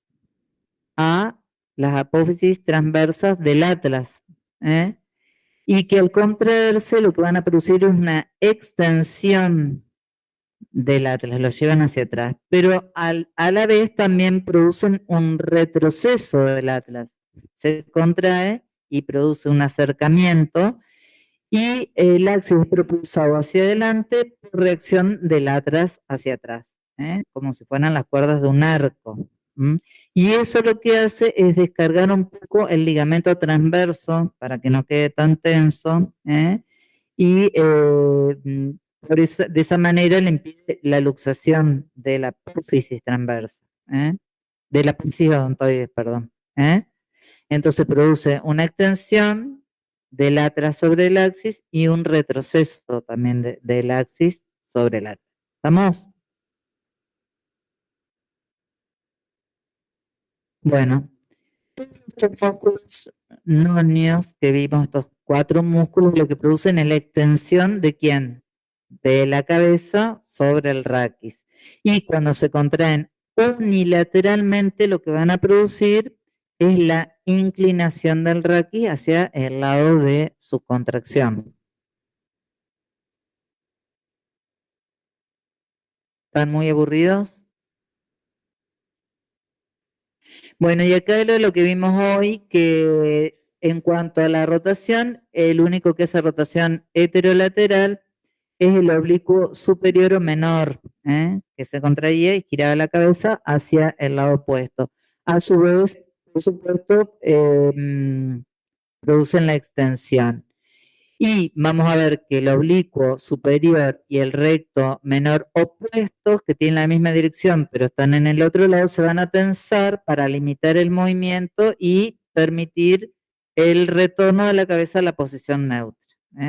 a las apófisis transversas del atlas, y que al contraerse lo que van a producir es una extensión del atlas, lo llevan hacia atrás, pero a la vez también producen un retroceso del atlas. Se contrae y produce un acercamiento, y el axis es propulsado hacia adelante por reacción del atlas hacia atrás, como si fueran las cuerdas de un arco. Y eso lo que hace es descargar un poco el ligamento transverso para que no quede tan tenso, y de esa manera le impide la luxación de la apófisis transversa, de la apófisis odontoides, perdón. Entonces produce una extensión del atlas sobre el axis y un retroceso también del axis sobre el atlas. ¿Estamos? Bueno, estos músculos nonios que vimos, estos 4 músculos, lo que producen es la extensión de ¿quién? De la cabeza sobre el raquis. Y cuando se contraen unilateralmente, lo que van a producir es la inclinación del raquis hacia el lado de su contracción. ¿Están muy aburridos? Bueno, y acá lo que vimos hoy, que en cuanto a la rotación, el único que hace rotación heterolateral es el oblicuo superior o menor, que se contraía y giraba la cabeza hacia el lado opuesto. A su vez, por supuesto, producen la extensión. Y vamos a ver que el oblicuo superior y el recto menor opuestos, que tienen la misma dirección, pero están en el otro lado, se van a tensar para limitar el movimiento y permitir el retorno de la cabeza a la posición neutra.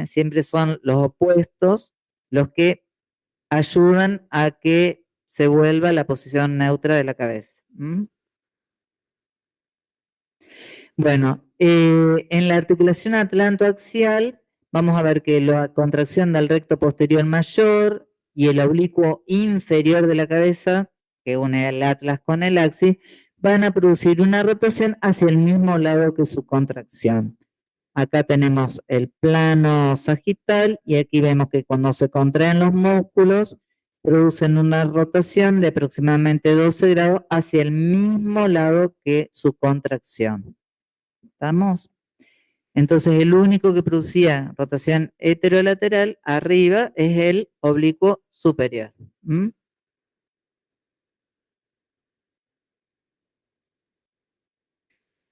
Siempre son los opuestos los que ayudan a que se vuelva a la posición neutra de la cabeza. Bueno, en la articulación atlantoaxial vamos a ver que la contracción del recto posterior mayor y el oblicuo inferior de la cabeza, que une el atlas con el axis, van a producir una rotación hacia el mismo lado que su contracción. Acá tenemos el plano sagital y aquí vemos que cuando se contraen los músculos producen una rotación de aproximadamente 12 grados hacia el mismo lado que su contracción. ¿Estamos? Entonces el único que producía rotación heterolateral arriba es el oblicuo superior.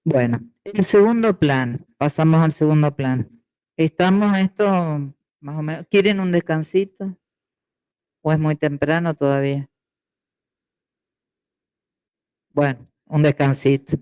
Bueno, el segundo plan, pasamos al segundo plan. ¿Estamos esto más o menos? ¿Quieren un descansito? ¿O es muy temprano todavía? Bueno, un descansito.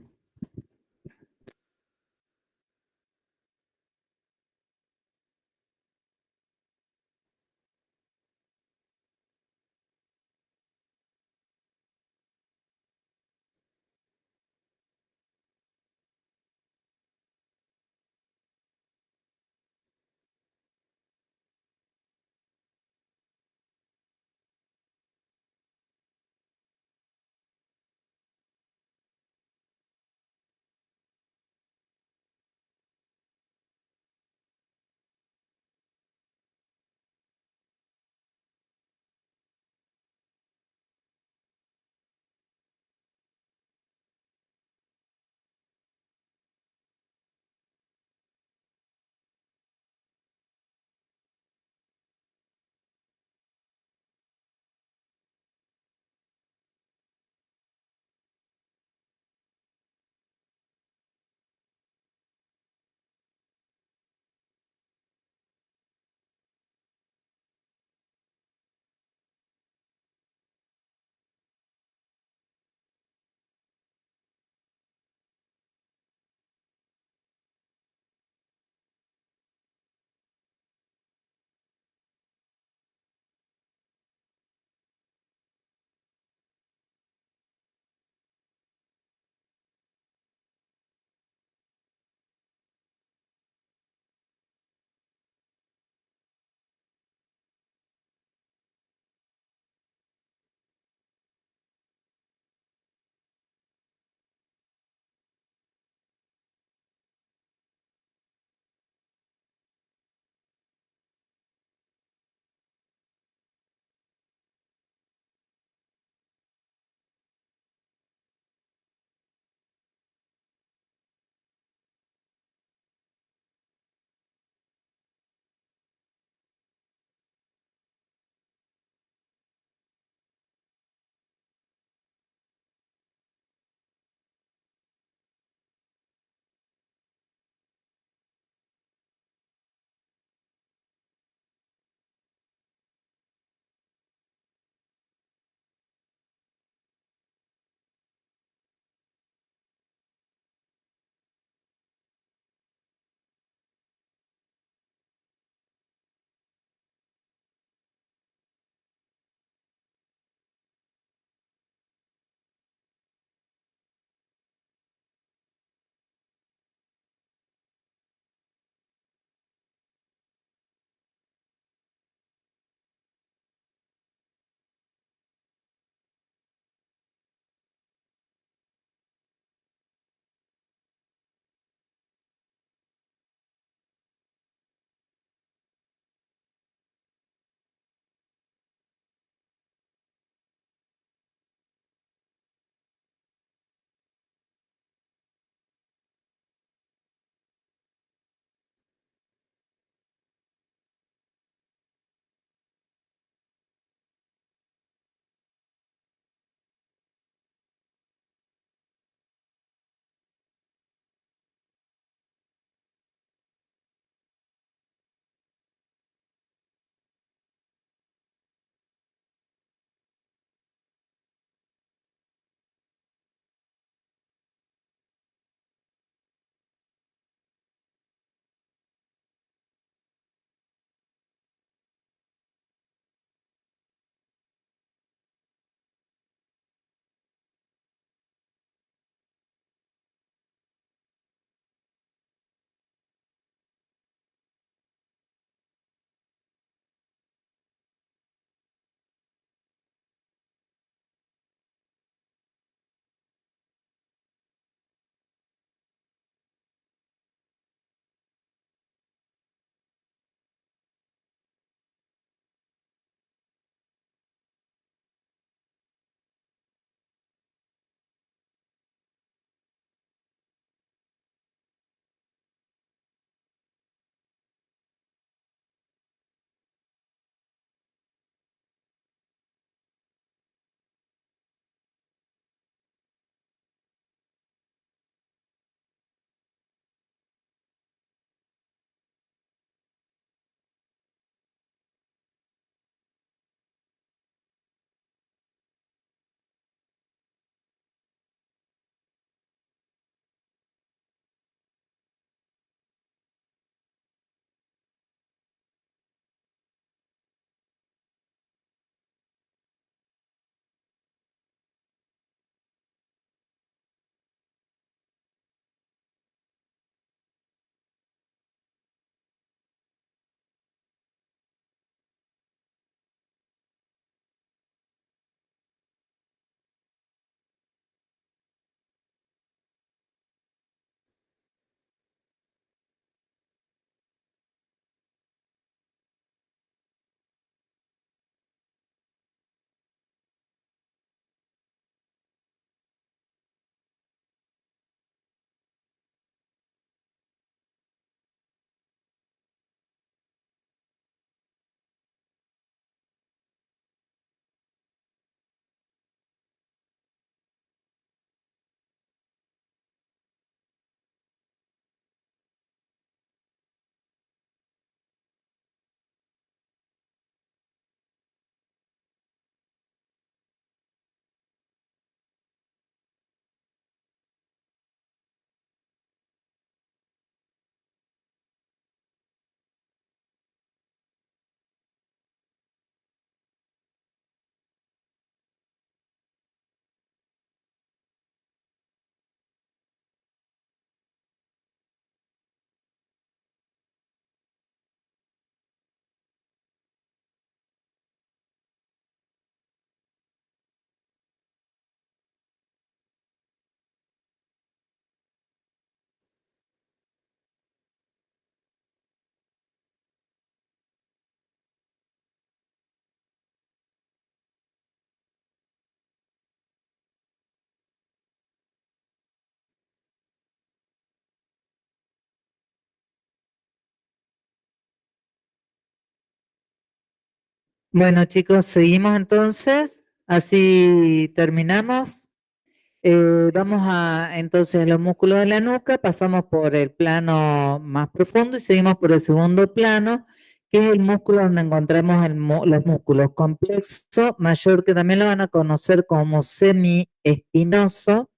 Bueno, chicos, seguimos entonces, así terminamos. Vamos a entonces los músculos de la nuca, pasamos por el plano más profundo y seguimos por el segundo plano, que es el músculo donde encontramos los músculos complexo mayor, que también lo van a conocer como semiespinoso,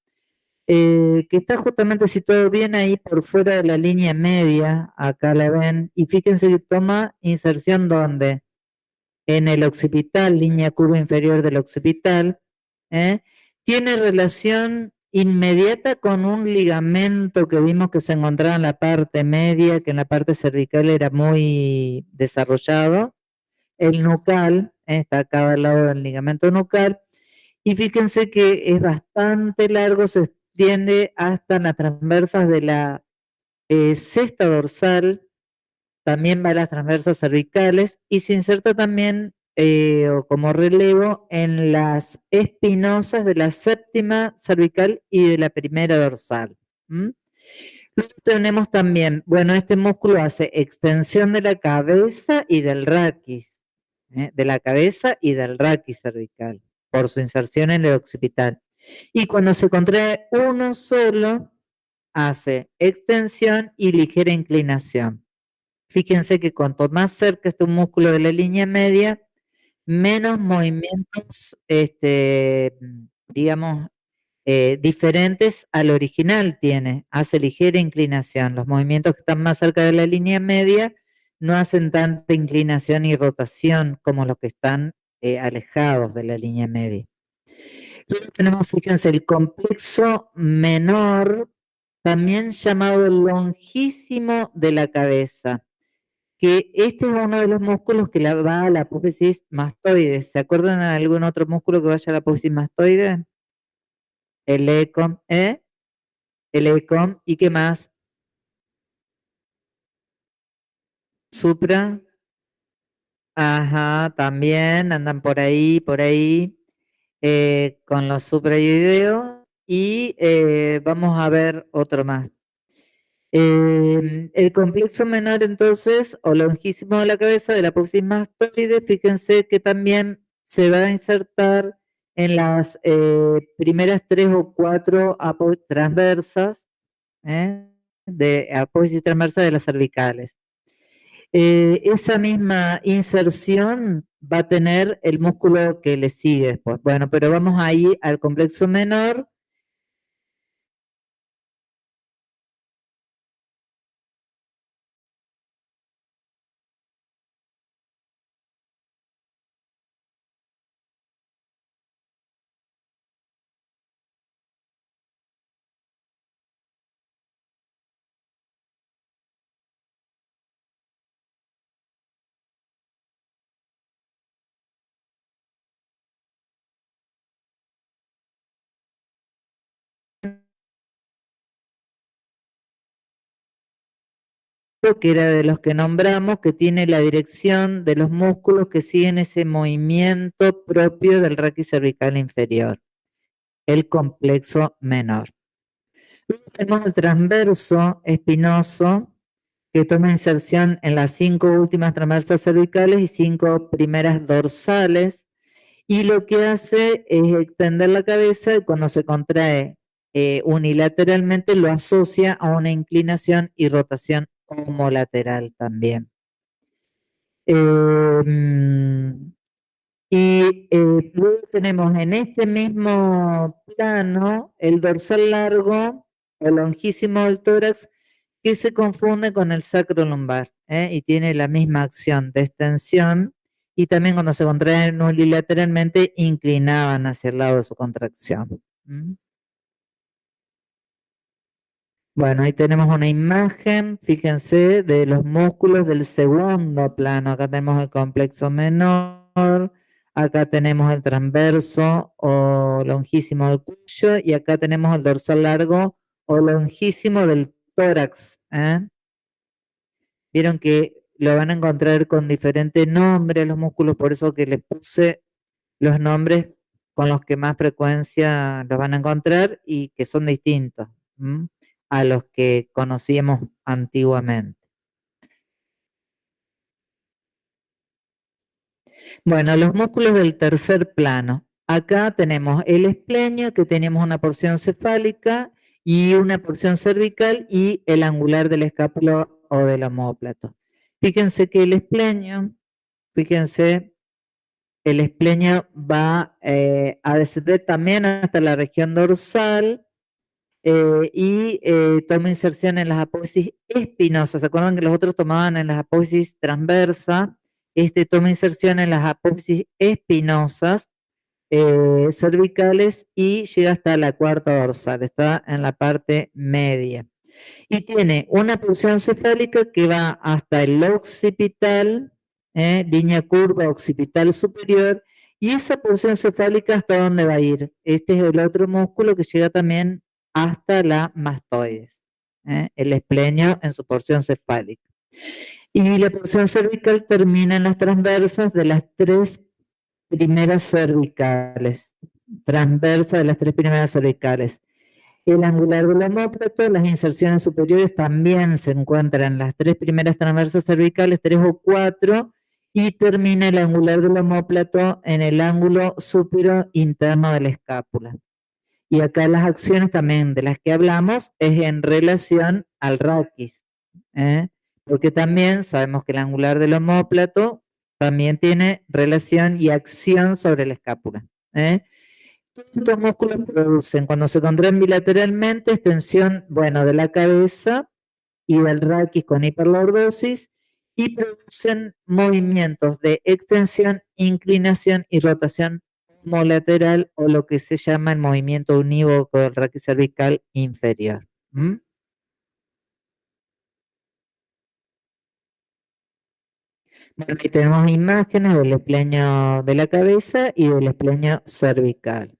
que está justamente situado bien ahí por fuera de la línea media, acá la ven, y fíjense que toma inserción donde en el occipital, línea curva inferior del occipital, ¿eh? Tiene relación inmediata con un ligamento que vimos que se encontraba en la parte media, que en la parte cervical era muy desarrollado, el nucal, está acá al lado del ligamento nucal, y fíjense que es bastante largo, se extiende hasta las transversas de la cesta dorsal, también va a las transversas cervicales y se inserta también o como relevo en las espinosas de la séptima cervical y de la primera dorsal. ¿Mm? Luego tenemos también, bueno, este músculo hace extensión de la cabeza y del raquis, de la cabeza y del raquis cervical, por su inserción en el occipital. Y cuando se contrae uno solo, hace extensión y ligera inclinación. Fíjense que cuanto más cerca esté un músculo de la línea media, menos movimientos, digamos, diferentes al original tiene, hace ligera inclinación. Los movimientos que están más cerca de la línea media no hacen tanta inclinación y rotación como los que están alejados de la línea media. Luego tenemos, fíjense, el complexo menor, también llamado el longísimo de la cabeza, que este es uno de los músculos que va a la apófisis mastoide. ¿Se acuerdan de algún otro músculo que vaya a la apófisis mastoide? El ECOM, ¿eh? El ECOM, ¿y qué más? Supra, ajá, también andan por ahí, con los suprayoideos, y vamos a ver otro más. El complexo menor, entonces, o longísimo de la cabeza de la apófisis mastoide, fíjense que también se va a insertar en las primeras 3 o 4 transversas, de apófisis transversa de las cervicales. Esa misma inserción va a tener el músculo que le sigue después. Bueno, pero vamos ahí al complexo menor. Que era de los que nombramos, que tiene la dirección de los músculos que siguen ese movimiento propio del raquis cervical inferior, el complexo menor. Luego tenemos el transverso espinoso, que toma inserción en las 5 últimas transversas cervicales y 5 primeras dorsales, y lo que hace es extender la cabeza, y cuando se contrae unilateralmente lo asocia a una inclinación y rotación homolateral también. Luego tenemos en este mismo plano el dorsal largo o longísimo del tórax, que se confunde con el sacro lumbar, y tiene la misma acción de extensión, y también cuando se contraen unilateralmente inclinaban hacia el lado de su contracción. Bueno, ahí tenemos una imagen, fíjense, de los músculos del segundo plano. Acá tenemos el complexo menor, acá tenemos el transverso o longísimo del cuello, y acá tenemos el dorsal largo o longísimo del tórax. Vieron que lo van a encontrar con diferente nombre los músculos, por eso que les puse los nombres con los que más frecuencia los van a encontrar y que son distintos a los que conocíamos antiguamente. Bueno, los músculos del tercer plano. Acá tenemos el esplenio, que tenemos una porción cefálica y una porción cervical y el angular del escápulo o del omóplato. Fíjense que el esplenio va a descender también hasta la región dorsal y toma inserción en las apófisis espinosas. ¿Se acuerdan que los otros tomaban en las apófisis transversa? Este toma inserción en las apófisis espinosas cervicales y llega hasta la cuarta dorsal, está en la parte media. Y tiene una porción cefálica que va hasta el occipital, línea curva occipital superior, y esa porción cefálica, ¿hasta dónde va a ir? Este es el otro músculo que llega también hasta la mastoides, el esplenio en su porción cefálica. Y la porción cervical termina en las transversas de las tres primeras cervicales, transversa de las tres primeras cervicales. El angular del omóplato, las inserciones superiores también se encuentran en las tres primeras transversas cervicales, 3 o 4, y termina el angular del omóplato en el ángulo superior interno de la escápula. Y acá las acciones también de las que hablamos es en relación al raquis, porque también sabemos que el angular del omóplato también tiene relación y acción sobre la escápula. Estos músculos producen, cuando se contraen bilateralmente, extensión, bueno, de la cabeza y del raquis con hiperlordosis, y producen movimientos de extensión, inclinación y rotación homolateral, o lo que se llama el movimiento unívoco del raquis cervical inferior. Bueno, aquí tenemos imágenes del esplenio de la cabeza y del esplenio cervical.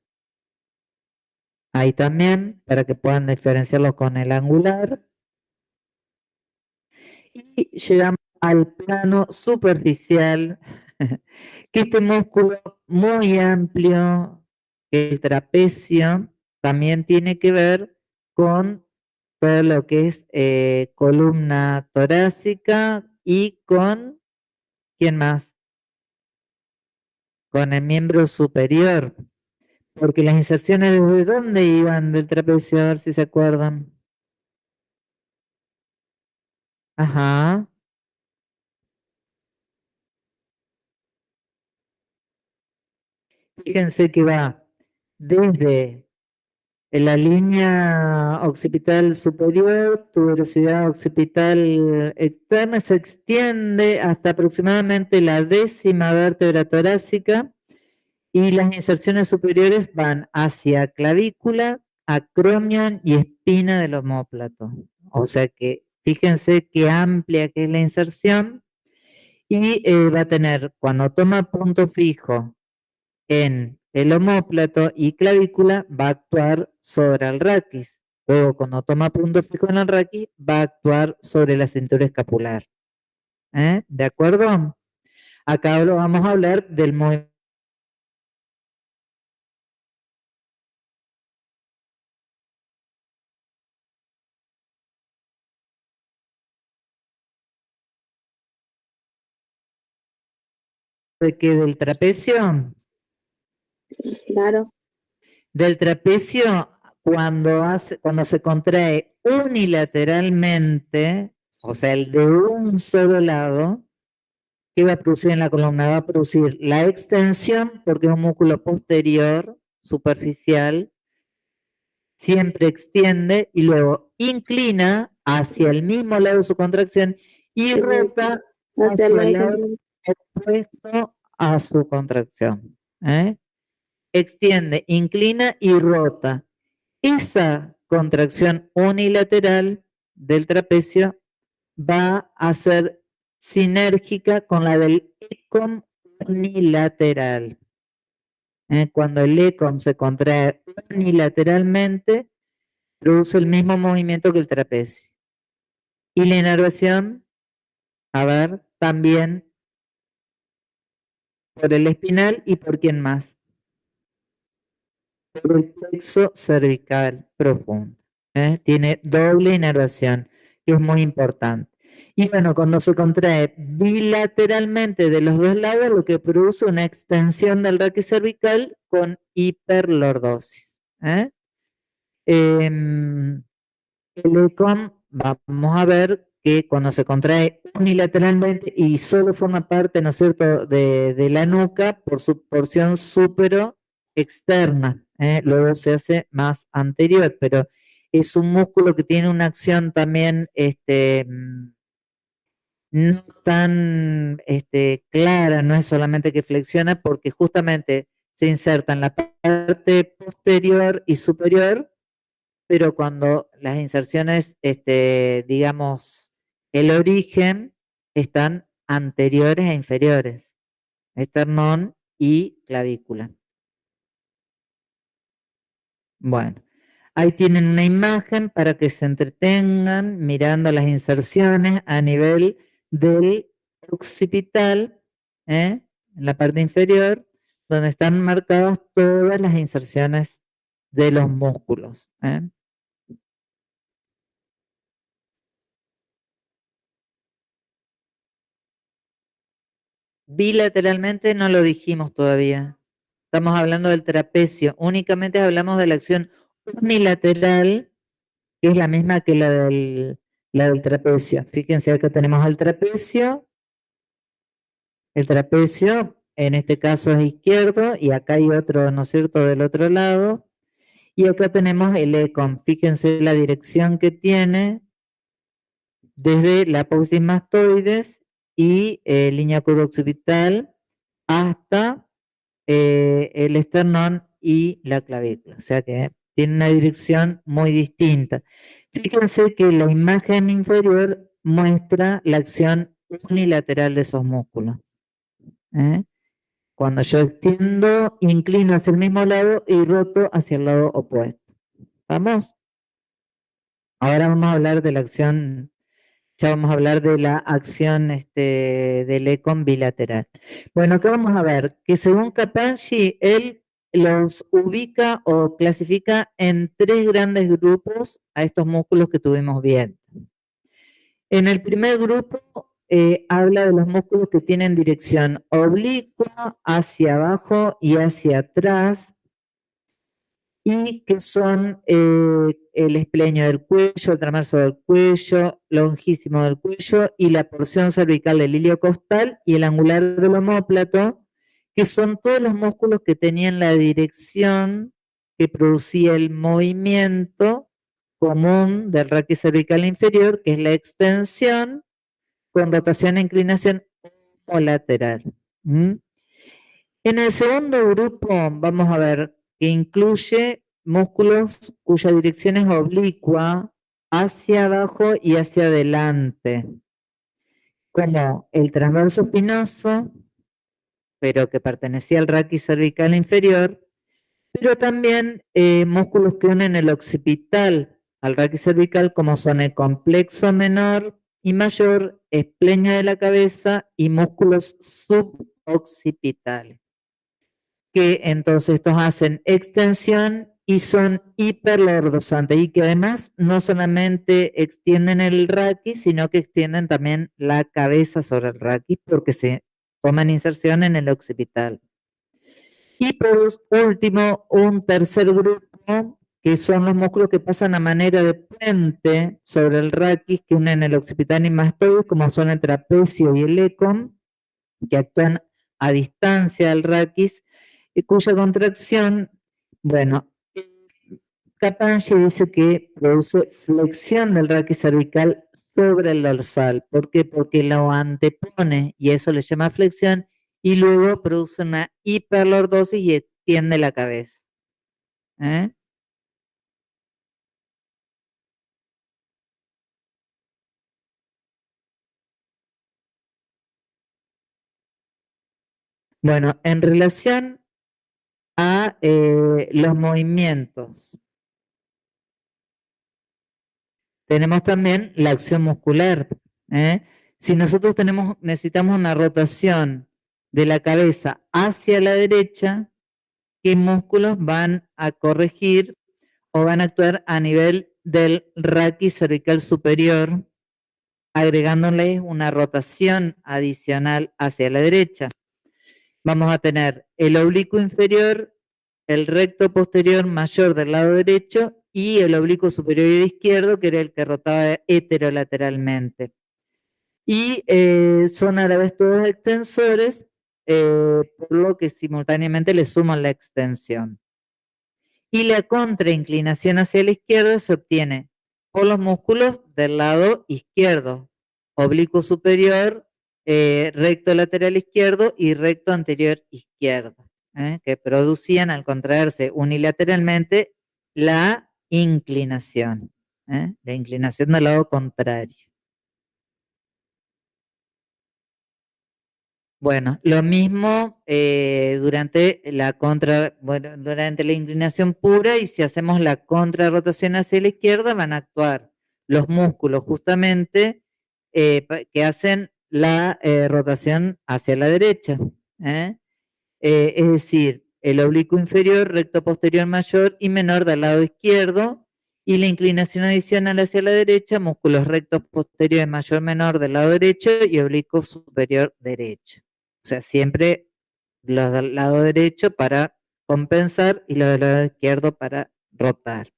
Ahí también, para que puedan diferenciarlo con el angular. Y llegamos al plano superficial, que este músculo muy amplio, el trapecio, también tiene que ver con todo lo que es columna torácica y con, ¿quién más? Con el miembro superior, porque las inserciones ¿desde dónde iban del trapecio? A ver si se acuerdan. Ajá. Fíjense que va desde la línea occipital superior, tuberosidad occipital externa, se extiende hasta aproximadamente la 10ª vértebra torácica, y las inserciones superiores van hacia clavícula, acromion y espina del omóplato. O sea que fíjense qué amplia que es la inserción, y va a tener, cuando toma punto fijo en el omóplato y clavícula, va a actuar sobre el raquis. Luego, cuando toma punto fijo en el raquis, va a actuar sobre la cintura escapular. ¿De acuerdo? Acá vamos a hablar del movimiento de que del trapecio. Claro. Del trapecio, cuando se contrae unilateralmente, o sea, el de un solo lado, ¿qué va a producir en la columna? Va a producir la extensión, porque es un músculo posterior, superficial, siempre extiende y luego inclina hacia el mismo lado de su contracción y rota hacia el lado opuesto a su contracción. Extiende, inclina y rota. Esa contracción unilateral del trapecio va a ser sinérgica con la del ECOM unilateral. Cuando el ECOM se contrae unilateralmente, produce el mismo movimiento que el trapecio. Y la inervación, a ver, también por el espinal y por quién más. Por el plexo cervical profundo. Tiene doble inervación, que es muy importante. Y bueno, cuando se contrae bilateralmente de los dos lados, lo que produce una extensión del raquis cervical con hiperlordosis. ¿Eh? El ECOM, vamos a ver que cuando se contrae unilateralmente y solo forma parte, ¿no es cierto?, de la nuca por su porción súpero externa, luego se hace más anterior, pero es un músculo que tiene una acción también no tan clara, no es solamente que flexiona, porque justamente se inserta en la parte posterior y superior, pero cuando las inserciones, digamos, el origen, están anteriores e inferiores, esternón y clavícula. Bueno, ahí tienen una imagen para que se entretengan mirando las inserciones a nivel del occipital, en la parte inferior, donde están marcadas todas las inserciones de los músculos. Bilateralmente no lo dijimos todavía. Estamos hablando del trapecio. Únicamente hablamos de la acción unilateral, que es la misma que la del trapecio. Fíjense, acá tenemos al trapecio. El trapecio, en este caso es izquierdo, y acá hay otro, ¿no es cierto?, del otro lado. Y acá tenemos el ECOM. Fíjense la dirección que tiene desde la apófisis mastoides y línea curva occipital hasta el esternón y la clavícula. O sea que tiene una dirección muy distinta. Fíjense que la imagen inferior muestra la acción unilateral de esos músculos. Cuando yo extiendo, inclino hacia el mismo lado y roto hacia el lado opuesto. ¿Vamos? Ahora vamos a hablar de la acción, ya vamos a hablar de la acción del ECOM bilateral. Bueno, acá vamos a ver que según Capaggi, él los ubica o clasifica en 3 grandes grupos a estos músculos que tuvimos viendo. En el primer grupo habla de los músculos que tienen dirección oblicua, hacia abajo y hacia atrás, y que son el espleño del cuello, el transverso del cuello, longísimo del cuello y la porción cervical del iliocostal y el angular del omóplato, que son todos los músculos que tenían la dirección que producía el movimiento común del raquis cervical inferior, que es la extensión con rotación e inclinación o lateral. En el segundo grupo vamos a ver que incluye músculos cuya dirección es oblicua, hacia abajo y hacia adelante, como el transverso espinoso, pero que pertenecía al raquis cervical inferior, pero también músculos que unen el occipital al raquis cervical, como son el complexo menor y mayor, espleño de la cabeza y músculos suboccipitales, que entonces estos hacen extensión y son hiperlordosantes, y que además no solamente extienden el raquis, sino que extienden también la cabeza sobre el raquis, porque se toman inserción en el occipital. Y por último, un tercer grupo, que son los músculos que pasan a manera de puente sobre el raquis, que unen el occipital y mastoides, como son el trapecio y el ECOM, que actúan a distancia del raquis, y cuya contracción, bueno, Capaggi dice que produce flexión del raquis cervical sobre el dorsal. ¿Por qué? Porque lo antepone, y eso le llama flexión, y luego produce una hiperlordosis y extiende la cabeza. Bueno, en relación a los movimientos, tenemos también la acción muscular. Si nosotros necesitamos una rotación de la cabeza hacia la derecha, ¿qué músculos van a corregir o van a actuar a nivel del raquis cervical superior agregándole una rotación adicional hacia la derecha. Vamos a tener el oblicuo inferior, el recto posterior mayor del lado derecho y el oblicuo superior y izquierdo, que era el que rotaba heterolateralmente. Y son a la vez todos extensores, por lo que simultáneamente le suman la extensión. Y la contrainclinación hacia la izquierda se obtiene por los músculos del lado izquierdo, oblicuo superior, recto lateral izquierdo y recto anterior izquierdo, que producían al contraerse unilateralmente la inclinación del lado contrario. Bueno, lo mismo durante durante la inclinación pura, y si hacemos la contrarrotación hacia la izquierda, van a actuar los músculos justamente que hacen la rotación hacia la derecha. Es decir, el oblicuo inferior, recto posterior mayor y menor del lado izquierdo, y la inclinación adicional hacia la derecha, músculos rectos posteriores mayor menor del lado derecho y oblicuo superior derecho. O sea, siempre los del lado derecho para compensar y los del lado izquierdo para rotar.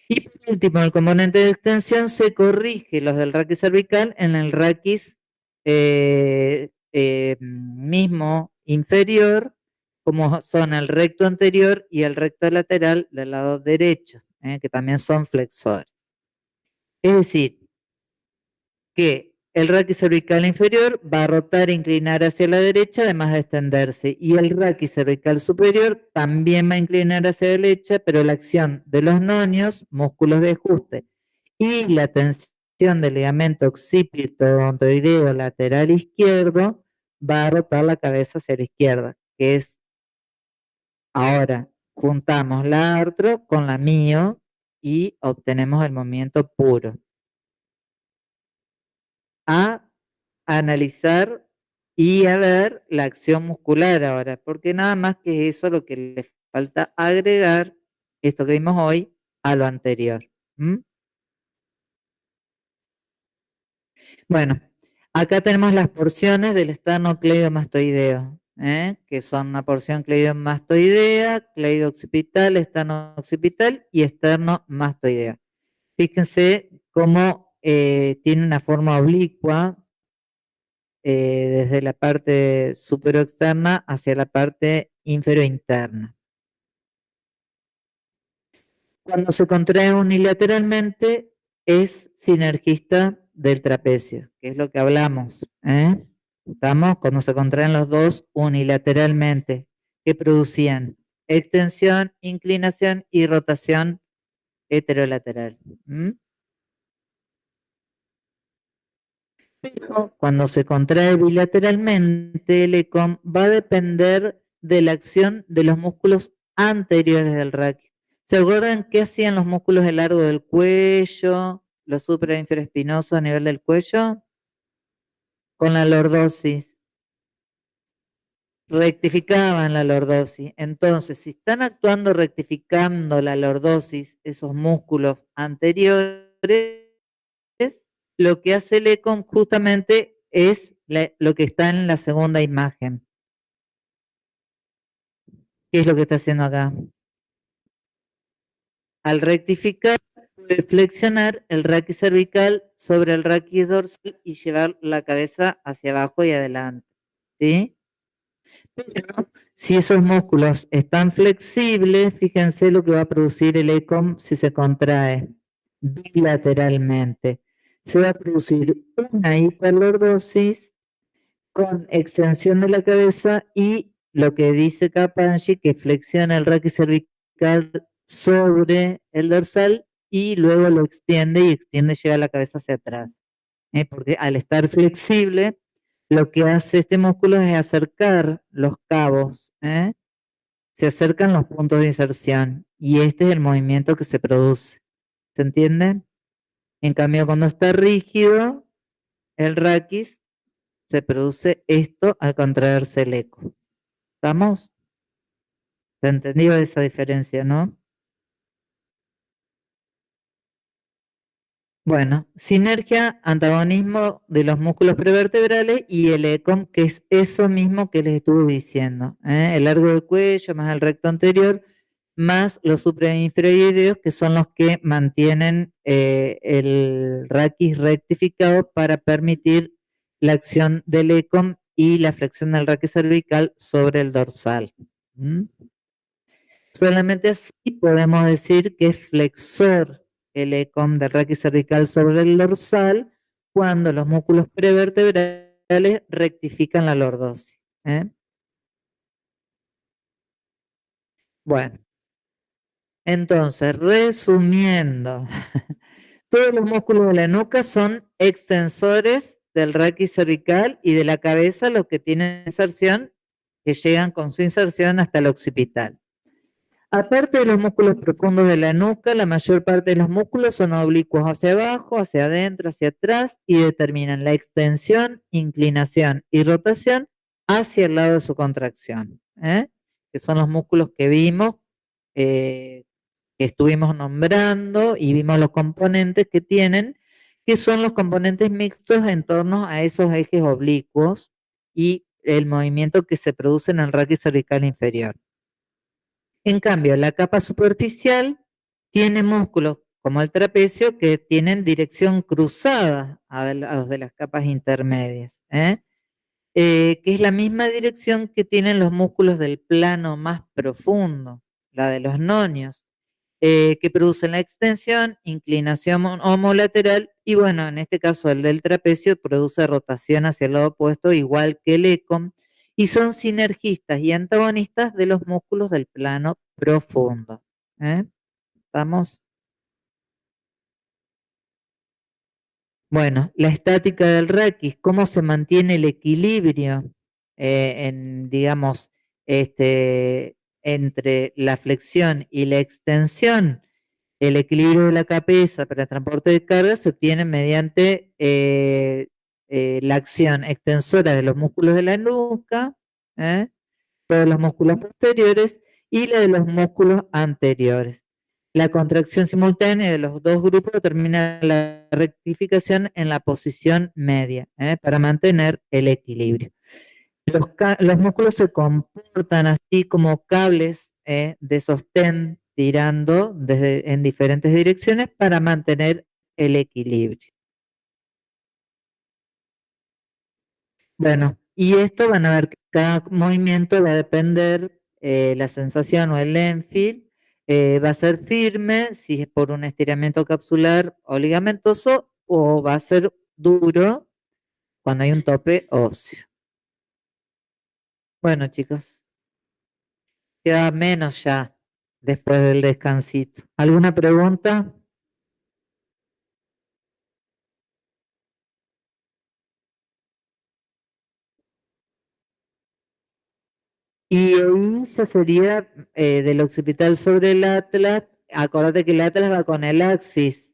Y por último, el componente de extensión se corrige los del raquis cervical en el raquis mismo inferior, como son el recto anterior y el recto lateral del lado derecho, que también son flexores. Es decir, que el raquis cervical inferior va a rotar e inclinar hacia la derecha, además de extenderse, y el raquis cervical superior también va a inclinar hacia la derecha, pero la acción de los nonios, músculos de ajuste, y la tensión del ligamento occipito-odontoideo lateral izquierdo va a rotar la cabeza hacia la izquierda, que es ahora juntamos la artro con la mio y obtenemos el movimiento puro. A analizar y a ver la acción muscular ahora, porque nada más que eso lo que le falta agregar, esto que vimos hoy, a lo anterior. Bueno, acá tenemos las porciones del esternocleidomastoideo, que son una porción cleidomastoidea, cleido-occipital, esterno-occipital y esterno-mastoidea. Fíjense cómo tiene una forma oblicua, desde la parte superoexterna hacia la parte inferointerna. Cuando se contrae unilateralmente es sinergista del trapecio, que es lo que hablamos. Estamos cuando se contraen los dos unilateralmente, que producían extensión, inclinación y rotación heterolateral. Pero cuando se contrae bilateralmente, el ECOM va a depender de la acción de los músculos anteriores del raquis. ¿Se acuerdan qué hacían los músculos del largo del cuello, los suprainfraespinosos a nivel del cuello? Con la lordosis. Rectificaban la lordosis. Entonces, si están actuando rectificando la lordosis, esos músculos anteriores, lo que hace el ECOM justamente es lo que está en la segunda imagen. ¿Qué es lo que está haciendo acá? Al rectificar, puede flexionar el raquis cervical sobre el raquis dorsal y llevar la cabeza hacia abajo y adelante. ¿Sí? Pero si esos músculos están flexibles, fíjense lo que va a producir el ECOM si se contrae bilateralmente. Se va a producir una hiperlordosis con extensión de la cabeza y lo que dice Kapanji, que flexiona el raquis cervical sobre el dorsal y luego lo extiende y lleva la cabeza hacia atrás. Porque al estar flexible, lo que hace este músculo es acercar los cabos, se acercan los puntos de inserción y este es el movimiento que se produce. ¿Se entiende? En cambio, cuando está rígido, el raquis, se produce esto al contraerse el eco. ¿Estamos? ¿Se entendió esa diferencia, no? Bueno, sinergia, antagonismo de los músculos prevertebrales y el ECOM, que es eso mismo que les estuve diciendo, el largo del cuello más el recto anterior, más los suprainferoideos, que son los que mantienen el raquis rectificado para permitir la acción del ECOM y la flexión del raquis cervical sobre el dorsal. Solamente así podemos decir que es flexor el ECOM del raquis cervical sobre el dorsal cuando los músculos prevertebrales rectifican la lordosis. Bueno, entonces, resumiendo, todos los músculos de la nuca son extensores del raquis cervical y de la cabeza los que tienen inserción, que llegan con su inserción hasta el occipital. Aparte de los músculos profundos de la nuca, la mayor parte de los músculos son oblicuos hacia abajo, hacia adentro, hacia atrás y determinan la extensión, inclinación y rotación hacia el lado de su contracción, que son los músculos que vimos, que estuvimos nombrando y vimos los componentes que tienen, que son los componentes mixtos en torno a esos ejes oblicuos y el movimiento que se produce en el raquis cervical inferior. En cambio, la capa superficial tiene músculos como el trapecio que tienen dirección cruzada a los de las capas intermedias, que es la misma dirección que tienen los músculos del plano más profundo, la de los nonios, que producen la extensión, inclinación homolateral y bueno, en este caso el del trapecio produce rotación hacia el lado opuesto igual que el ECOM, y son sinergistas y antagonistas de los músculos del plano profundo. ¿Estamos? Bueno, la estática del raquis, cómo se mantiene el equilibrio digamos, entre la flexión y la extensión. El equilibrio de la cabeza para el transporte de carga se obtiene mediante la acción extensora de los músculos de la nuca, todos los músculos posteriores y la de los músculos anteriores. La contracción simultánea de los dos grupos determina la rectificación en la posición media para mantener el equilibrio. Los músculos se comportan así como cables de sostén tirando en diferentes direcciones para mantener el equilibrio. Bueno, y esto van a ver que cada movimiento va a depender, la sensación o el Lenfield va a ser firme si es por un estiramiento capsular o ligamentoso o va a ser duro cuando hay un tope óseo. Bueno, chicos, queda menos ya después del descansito. ¿Alguna pregunta? Y ahí ya sería del occipital sobre el atlas. Acordate que el atlas va con el axis.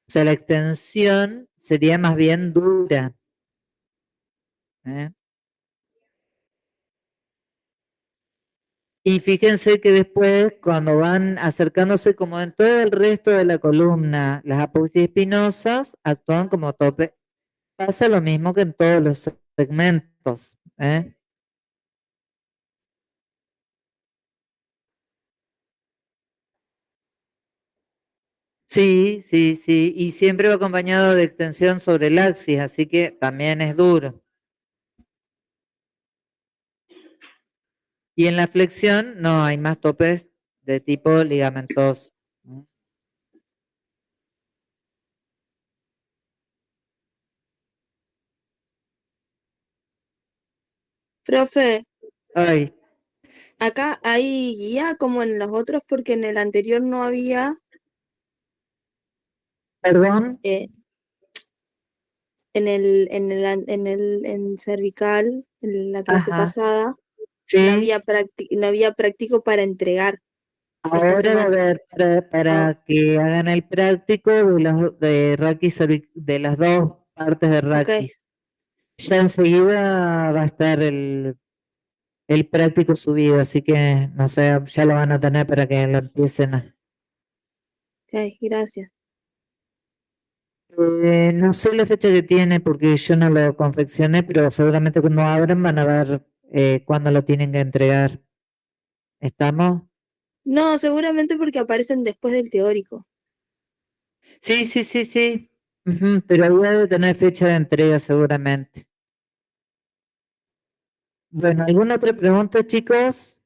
O sea, la extensión sería más bien dura. Y fíjense que después, cuando van acercándose como en todo el resto de la columna, las apófisis espinosas actúan como tope. Pasa lo mismo que en todos los segmentos. Sí, sí, sí, y siempre va acompañado de extensión sobre el axis, así que también es duro. Y en la flexión no hay más topes de tipo ligamentoso. Profe, Ay, acá hay guía como en los otros porque en el anterior no había, perdón. en cervical, en la clase Ajá, pasada, no sí. había práctico para entregar esta Ahora va a semana. haber para que hagan el práctico de raquis de las dos partes de raquis. Ya enseguida va a estar el práctico subido, así que no sé, ya lo van a tener para que lo empiecen a. Ok, gracias. No sé la fecha que tiene porque yo no lo confeccioné, pero seguramente cuando abran van a ver cuándo lo tienen que entregar. ¿Estamos? No, seguramente porque aparecen después del teórico. Sí, sí, sí, sí. Ujú, pero ahí debe tener fecha de entrega seguramente. Bueno, ¿alguna otra pregunta, chicos?